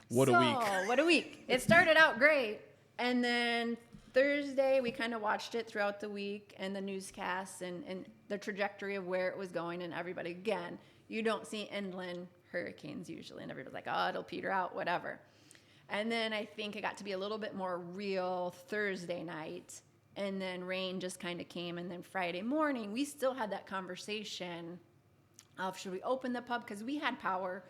What a week. What a week. It started out great. And then Thursday, we kind of watched it throughout the week and the newscasts and the trajectory of where it was going. And everybody, again, you don't see inland hurricanes usually. And everybody's like, oh, it'll peter out, whatever. And then I think it got to be a little bit more real Thursday night. And then rain just kind of came. And then Friday morning, we still had that conversation of should we open the pub? Because we had power.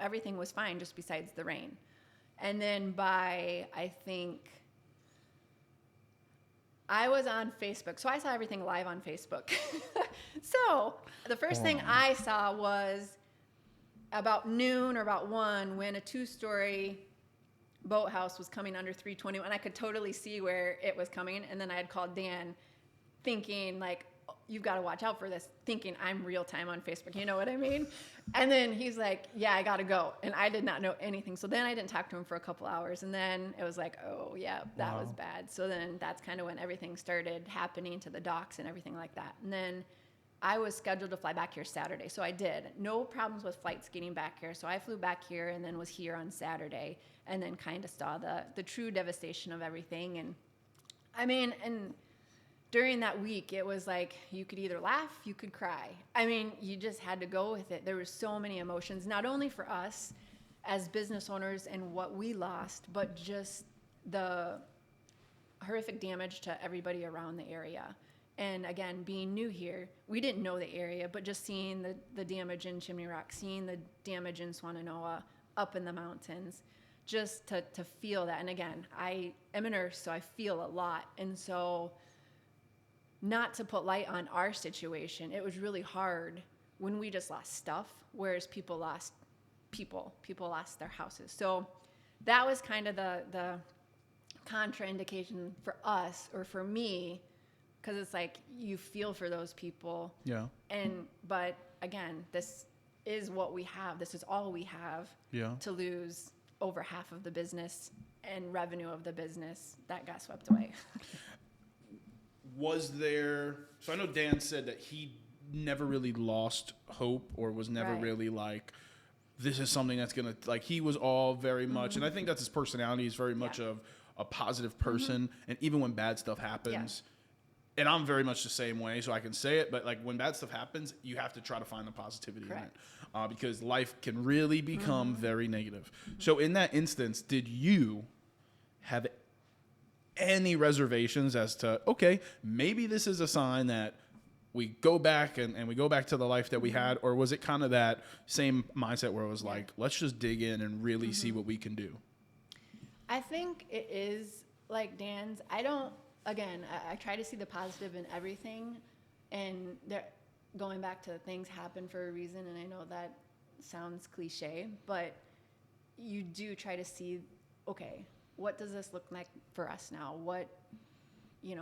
Everything was fine just besides the rain. And then by, I think, I was on Facebook. So I saw everything live on Facebook. So the first thing I saw was about noon or about 1 when a 2-story boathouse was coming under 321, and I could totally see where it was coming. And then I had called Dan thinking like, you've got to watch out for this, thinking I'm real time on Facebook. You know what I mean? And then he's like, yeah, I got to go. And I did not know anything. So then I didn't talk to him for a couple hours. And then it was like, oh yeah, that was bad. So then that's kind of when everything started happening to the docks and everything like that. And then I was scheduled to fly back here Saturday. So I did. No problems with flights getting back here. So I flew back here and then was here on Saturday and then kind of saw the true devastation of everything. And I mean, and during that week, it was like you could either laugh, you could cry. I mean, you just had to go with it. There were so many emotions, not only for us as business owners and what we lost, but just the horrific damage to everybody around the area. And again, being new here, we didn't know the area, but just seeing the damage in Chimney Rock, seeing the damage in Swannanoa, up in the mountains, just to feel that. And again, I am a nurse, so I feel a lot. And so not to put light on our situation, it was really hard when we just lost stuff, whereas people lost people lost their houses. So that was kind of the contraindication for us, or for me, because it's like you feel for those people. Yeah. But again, this is what we have. This is all we have. Yeah. To lose over half of the business and revenue of the business that got swept away. Was there, so I know Dan said that he never really lost hope, or was never really like, this is something that's going to, like, he was all very much, and I think that's his personality. He's very much of a positive person. And even when bad stuff happens, and I'm very much the same way, so I can say it, but like when bad stuff happens, you have to try to find the positivity in it, because life can really become very negative. So in that instance, did you have any reservations as to, okay, maybe this is a sign that we go back and we go back to the life that we had? Or was it kind of that same mindset where it was like, let's just dig in and really see what we can do? I think it is like Dan's. I try to see the positive in everything, and going back to things happen for a reason, and I know that sounds cliche, but you do try to see, okay, what does this look like for us now?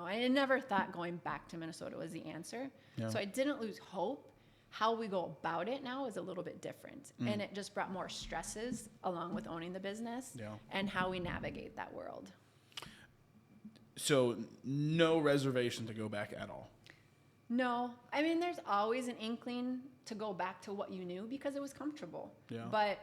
I never thought going back to Minnesota was the answer. Yeah. So I didn't lose hope. How we go about it now is a little bit different. And it just brought more stresses along with owning the business and how we navigate that world. So no reservation to go back at all? No. I mean, there's always an inkling to go back to what you knew because it was comfortable. Yeah. But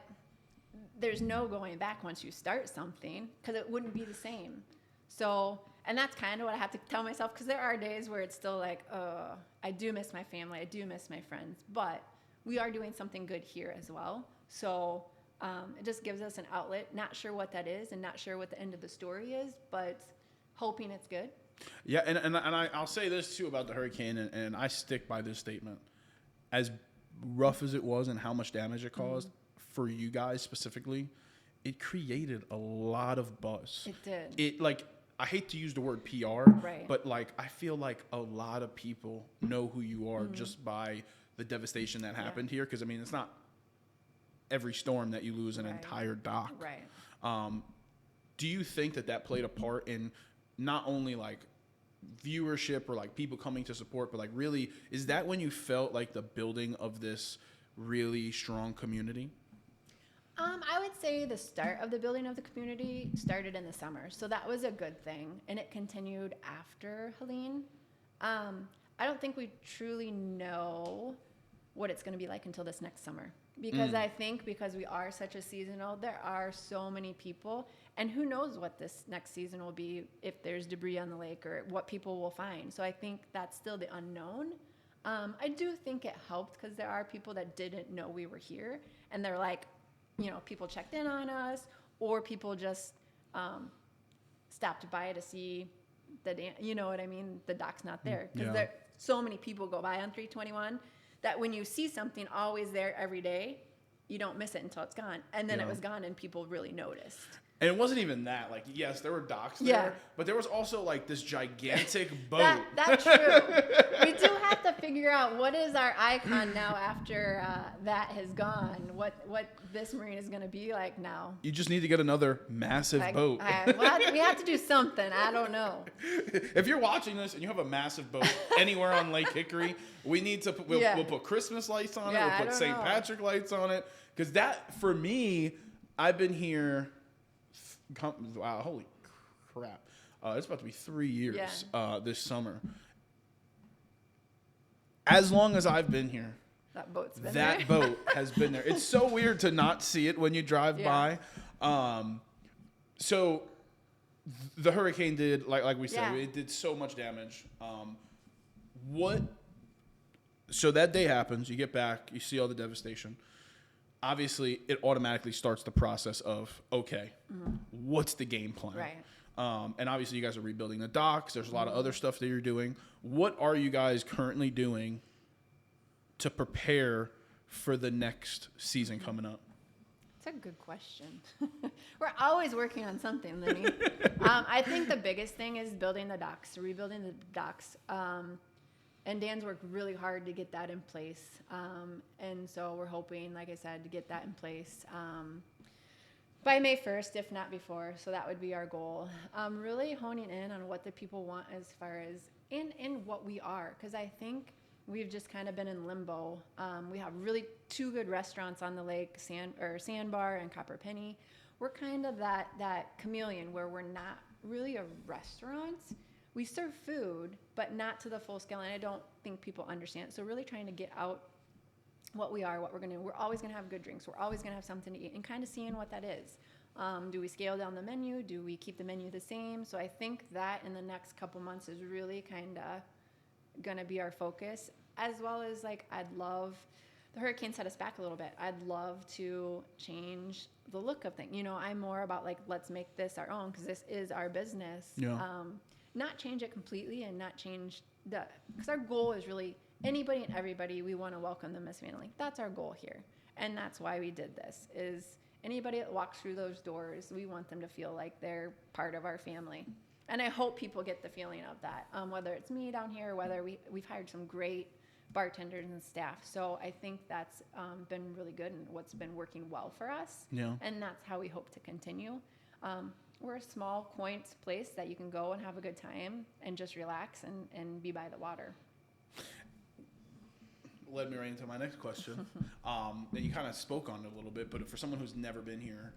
there's no going back once you start something, because it wouldn't be the same. So, and that's kind of what I have to tell myself, because there are days where it's still like, I do miss my family, I do miss my friends, but we are doing something good here as well. So it just gives us an outlet. Not sure what that is, and not sure what the end of the story is, but hoping it's good. Yeah, and I'll say this too about the hurricane, and I stick by this statement. As rough as it was and how much damage it caused, for you guys specifically, it created a lot of buzz. It did. It, like, I hate to use the word PR, but like I feel like a lot of people know who you are just by the devastation that happened here. Because I mean, it's not every storm that you lose an entire dock. Right. Do you think that played a part in not only like viewership or like people coming to support, but like really, is that when you felt like the building of this really strong community? I would say the start of the building of the community started in the summer. So that was a good thing. And it continued after Helene. I don't think we truly know what it's going to be like until this next summer. Because I think because we are such a seasonal, there are so many people. And who knows what this next season will be, if there's debris on the lake or what people will find. So I think that's still the unknown. I do think it helped because there are people that didn't know we were here. And they're like, people checked in on us, or people just stopped by to see you know what I mean? The dock's not there. Because so many people go by on 321 that when you see something always there every day, you don't miss it until it's gone. And then it was gone and people really noticed. And it wasn't even that. Like, yes, there were docks there, Yeah. but there was also like this gigantic boat. That's true. We do have to figure out what is our icon now after that has gone. What this marina is going to be like now. You just need to get another massive boat. We have to do something. I don't know. If you're watching this and you have a massive boat anywhere on Lake Hickory, we need to we'll put Christmas lights on it. We'll put St. Patrick lights on it. Because that, for me, I've been here. Wow, holy crap. It's about to be 3 years this summer. As long as I've been here, that boat's been that there. boat has been there. It's so weird to not see it when you drive by. So the hurricane did, like we said, it did so much damage. So that day happens, you get back, you see all the devastation. Obviously, it automatically starts the process of, okay, what's the game plan? Right. And obviously, you guys are rebuilding the docks. There's a lot of other stuff that you're doing. What are you guys currently doing to prepare for the next season coming up? That's a good question. We're always working on something, Lenny. I think the biggest thing is building the docks, rebuilding the docks. And Dan's worked really hard to get that in place. And so we're hoping, like I said, to get that in place by May 1st, if not before. So that would be our goal. Really honing in on what the people want as far as in what we are. Because I think we've just kind of been in limbo. We have really 2 good restaurants on the lake, Sandbar and Copper Penny. We're kind of that chameleon where we're not really a restaurant. We serve food, but not to the full scale, and I don't think people understand. So really trying to get out what we are, what we're going to do. We're always going to have good drinks. We're always going to have something to eat, and kind of seeing what that is. Do we scale down the menu? Do we keep the menu the same? So I think that in the next couple months is really kind of going to be our focus, as well as, like, the hurricane set us back a little bit. I'd love to change the look of things. You know, I'm more about, like, let's make this our own because this is our business. Yeah. Not change it completely and not change because our goal is really anybody and everybody, we want to welcome them as family. That's our goal here. And that's why we did this, is anybody that walks through those doors, we want them to feel like they're part of our family. And I hope people get the feeling of that, whether it's me down here, whether we've hired some great bartenders and staff. So I think that's been really good and what's been working well for us. Yeah. And that's how we hope to continue. We're a small, quaint place that you can go and have a good time and just relax and be by the water. Led me right into my next question. And you kind of spoke on it a little bit, but for someone who's never been here,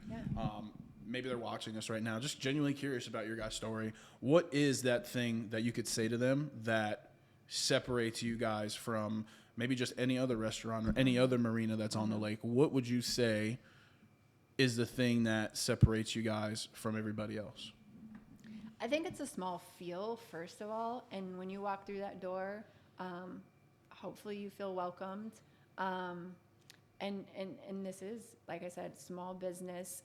maybe they're watching this right now, just genuinely curious about your guys' story. What is that thing that you could say to them that separates you guys from maybe just any other restaurant or any other marina that's on the lake? What would you say is the thing that separates you guys from everybody else? I think it's a small feel, first of all. And when you walk through that door, hopefully you feel welcomed. And this is, like I said, small business.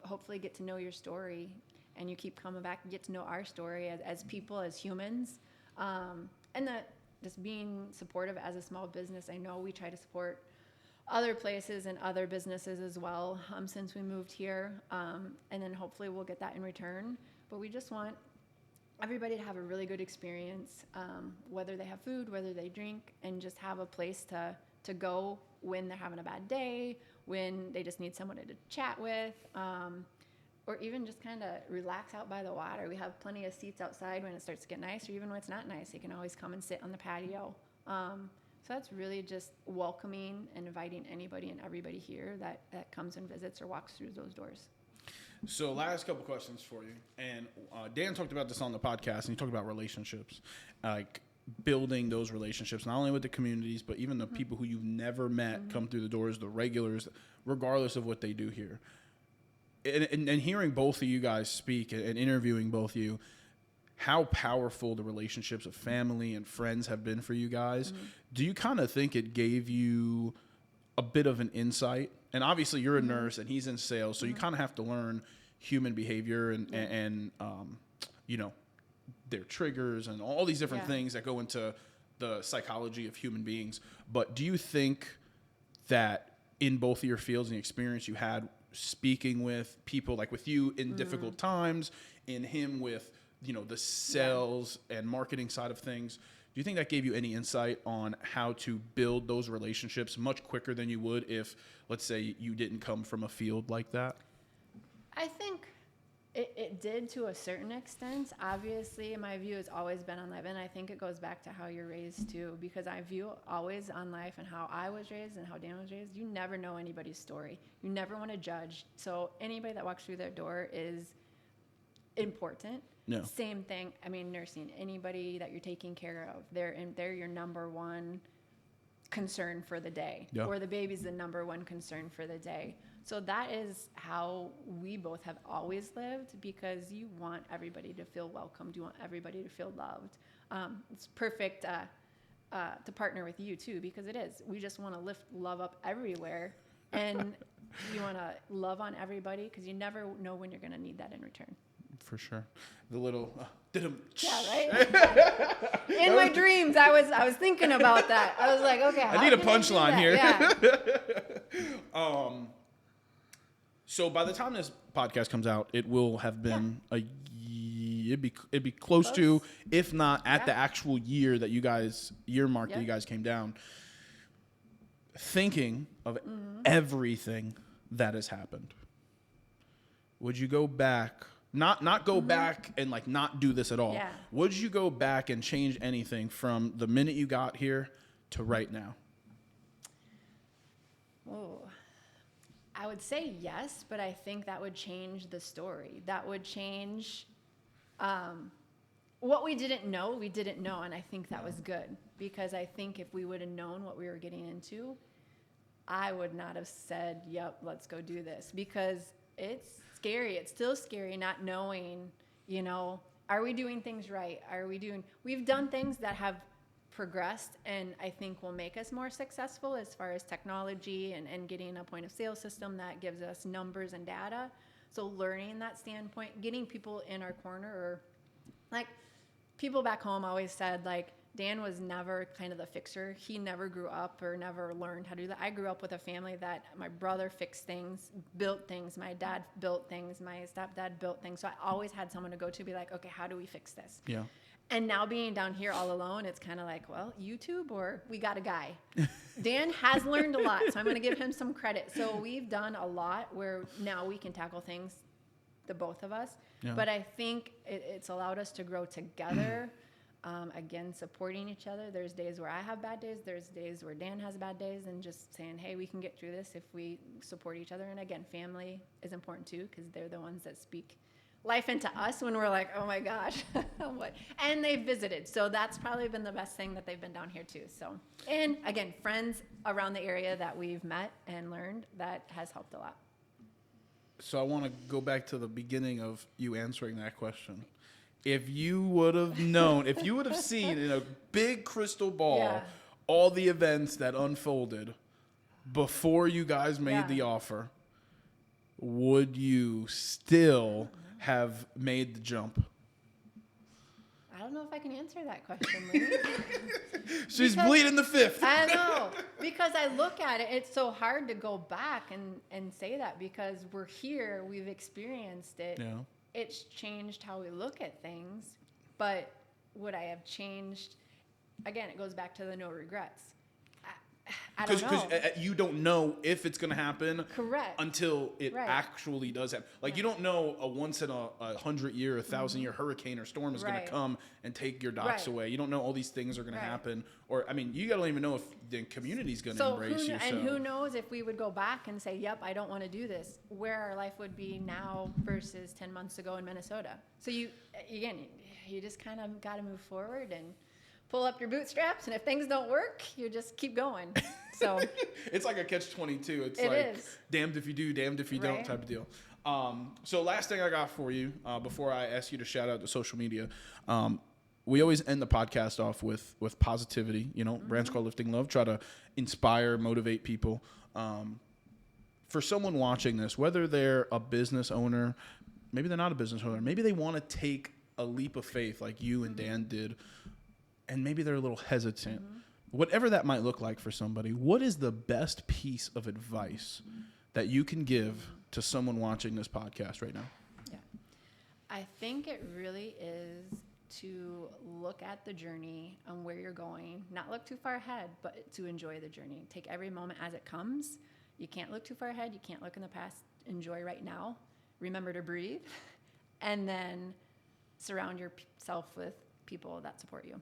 Hopefully get to know your story and you keep coming back and get to know our story as people, as humans. And just being supportive as a small business. I know we try to support other places and other businesses as well since we moved here. And then hopefully we'll get that in return. But we just want everybody to have a really good experience, whether they have food, whether they drink, and just have a place to go when they're having a bad day, when they just need someone to chat with, or even just kind of relax out by the water. We have plenty of seats outside when it starts to get nice, or even when it's not nice. You can always come and sit on the patio. So that's really just welcoming and inviting anybody and everybody here that comes and visits or walks through those doors. So last couple questions for you. And Dan talked about this on the podcast, and he talked about relationships, like building those relationships, not only with the communities, but even the people who you've never met come through the doors, the regulars, regardless of what they do here. And hearing both of you guys speak and interviewing both of you, how powerful the relationships of family and friends have been for you guys. Do you kind of think it gave you a bit of an insight? And obviously you're a nurse and he's in sales, so you kind of have to learn human behavior and you know, their triggers and all these different things that go into the psychology of human beings. But do you think that in both of your fields and the experience you had speaking with people like with you in difficult times, in him with, the sales and marketing side of things. Do you think that gave you any insight on how to build those relationships much quicker than you would if, let's say, you didn't come from a field like that? I think it did to a certain extent. Obviously, my view has always been on life, and I think it goes back to how you're raised too, because I view always on life and how I was raised and how Dan was raised. You never know anybody's story. You never want to judge. So anybody that walks through their door is important. No. Same thing. I mean, nursing, anybody that you're taking care of, they're your number one concern for the day, or the baby's the number one concern for the day. So that is how we both have always lived, because you want everybody to feel welcomed. You want everybody to feel loved. It's perfect to partner with you too, because it is. We just want to lift love up everywhere, and you want to love on everybody, because you never know when you're going to need that in return. For sure. The little yeah, right. In my dreams, I was thinking about that. I was like, okay, I need a punchline here. Yeah. So by the time this podcast comes out, it will have been it'd be close to, if not at the actual year that year mark that you guys came down. Thinking of everything that has happened, would you go back? Not go back and like not do this at all. Yeah. Would you go back and change anything from the minute you got here to right now? Oh, I would say yes, but I think that would change the story. That would change what we didn't know, and I think that was good, because I think if we would have known what we were getting into, I would not have said, yep, let's go do this, because it's scary. It's still scary not knowing, are we doing things right? We've done things that have progressed and I think will make us more successful as far as technology and getting a point of sale system that gives us numbers and data. So learning that standpoint, getting people in our corner, or like people back home always said, like, Dan was never kind of the fixer. He never grew up or never learned how to do that. I grew up with a family that my brother fixed things, built things. My dad built things. My stepdad built things. So I always had someone to go to, be like, okay, how do we fix this? Yeah. And now being down here all alone, it's kind of like, well, YouTube, or we got a guy. Dan has learned a lot, so I'm going to give him some credit. So we've done a lot where now we can tackle things, the both of us. Yeah. But I think it's allowed us to grow together. Again, supporting each other. There's days where I have bad days. There's days where Dan has bad days, and just saying, hey, we can get through this if we support each other. And again, family is important too, because they're the ones that speak life into us when we're like, oh my gosh, what? And they've visited. So that's probably been the best thing that they've been down here too. So, and again, friends around the area that we've met and learned, that has helped a lot. So I want to go back to the beginning of you answering that question. If you would have known, if you would have seen in a big crystal ball all the events that unfolded before you guys made the offer, would you still have made the jump? I don't know if I can answer that question, Lee. She's bleeding the fifth. I know, because I look at it, it's so hard to go back and say that, because we're here, we've experienced it. Yeah. It's changed how we look at things, but would I have changed? Again, it goes back to the no regrets. I don't know. Because you don't know if it's going to happen. Correct. Until it actually does happen. Like, you don't know a once in a 100-year, 1,000-year hurricane or storm is going to come and take your docs away. You don't know all these things are going to happen. Or, I mean, you don't even know if the community's going to embrace you. And who knows if we would go back and say, yep, I don't want to do this, where our life would be now versus 10 months ago in Minnesota. So you just kind of got to move forward and pull up your bootstraps, and if things don't work, you just keep going. So it's like a catch-22. It is damned if you do, damned if you don't type of deal. So last thing I got for you before I ask you to shout out to social media, we always end the podcast off with positivity. Brand's called Lifting Love. Try to inspire, motivate people. For someone watching this, whether they're a business owner, maybe they're not a business owner, maybe they want to take a leap of faith like you and Dan did, and maybe they're a little hesitant. Whatever that might look like for somebody, what is the best piece of advice that you can give to someone watching this podcast right now? Yeah. I think it really is to look at the journey and where you're going, not look too far ahead, but to enjoy the journey. Take every moment as it comes. You can't look too far ahead. You can't look in the past. Enjoy right now. Remember to breathe. And then surround yourself with people that support you.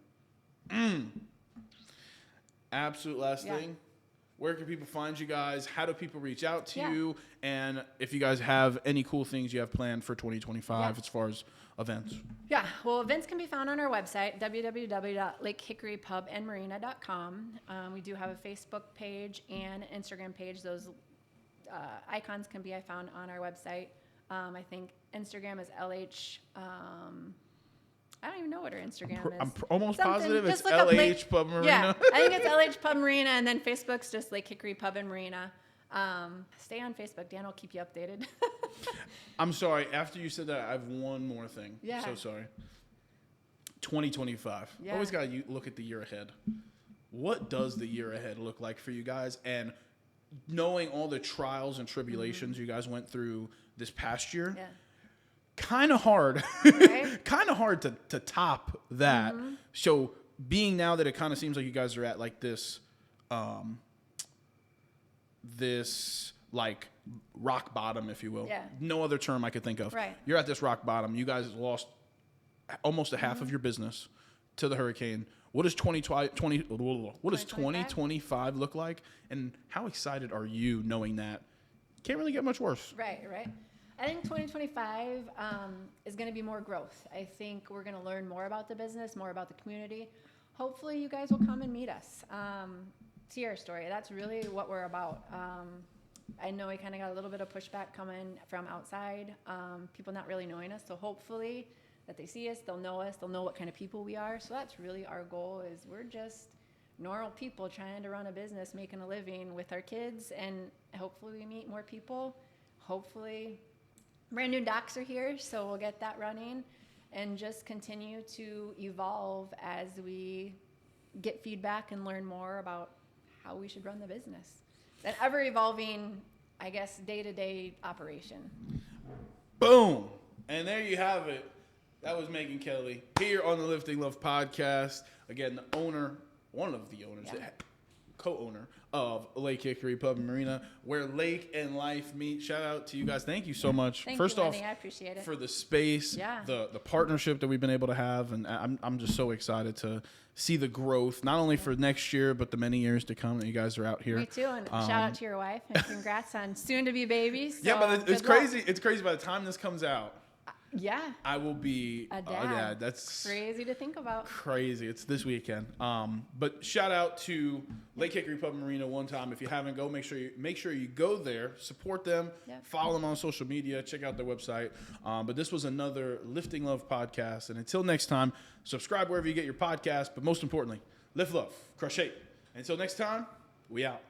Absolute last thing. Where can people find you guys? How do people reach out to you? And if you guys have any cool things you have planned for 2025 as far as events? Yeah, well, events can be found on our website, www.lakehickorypubandmarina.com. We do have a Facebook page and an Instagram page. Those icons can be found on our website. I think Instagram is LH. I don't even know what our Instagram is. I'm almost Something. positive Just it's look up LH Pub Marina. Yeah, I think it's LH Pub Marina, and then Facebook's just Lake Hickory Pub and Marina. Stay on Facebook. Dan will keep you updated. I'm sorry. After you said that, I have one more thing. Yeah. So sorry. 2025. Yeah. Always got to look at the year ahead. What does the year ahead look like for you guys? And knowing all the trials and tribulations you guys went through this past year, kind of hard. Right? Kind of hard to top that. So being now that it kind of seems like you guys are at like this like rock bottom, if you will. Yeah. No other term I could think of. Right. You're at this rock bottom. You guys lost almost a half of your business to the hurricane. What does 2025 look like? And how excited are you knowing that can't really get much worse? Right. I think 2025 is going to be more growth. I think we're going to learn more about the business, more about the community. Hopefully you guys will come and meet us. See our story. That's really what we're about. I know we kind of got a little bit of pushback coming from outside, people not really knowing us. So hopefully that they see us, they'll know what kind of people we are. So that's really our goal is we're just normal people trying to run a business, making a living with our kids, and hopefully we meet more people. Hopefully brand new docks are here, so we'll get that running and just continue to evolve as we get feedback and learn more about how we should run the business. An ever-evolving, I guess, day-to-day operation. Boom. And there you have it. That was Megan Kelly here on the Lifting Love podcast. Again, the owner, one of the owners, co-owner of Lake Hickory Pub Marina, where lake and life meet. Shout out to you guys. Thank you so much. First off, I appreciate it. For the space, the partnership that we've been able to have, and I'm just so excited to see the growth, not only for next year, but the many years to come that you guys are out here. Me too, and shout out to your wife, and congrats on soon-to-be babies. So but it's crazy. It's crazy by the time this comes out. I will be a dad. That's crazy to think about. Crazy. It's this weekend. But shout out to Lake Hickory Pub Marina one time. If you haven't, make sure you go there, support them, follow them on social media, check out their website. But this was another Lifting Love podcast. And until next time, subscribe wherever you get your podcast. But most importantly, lift love, crush hate. Until next time, we out.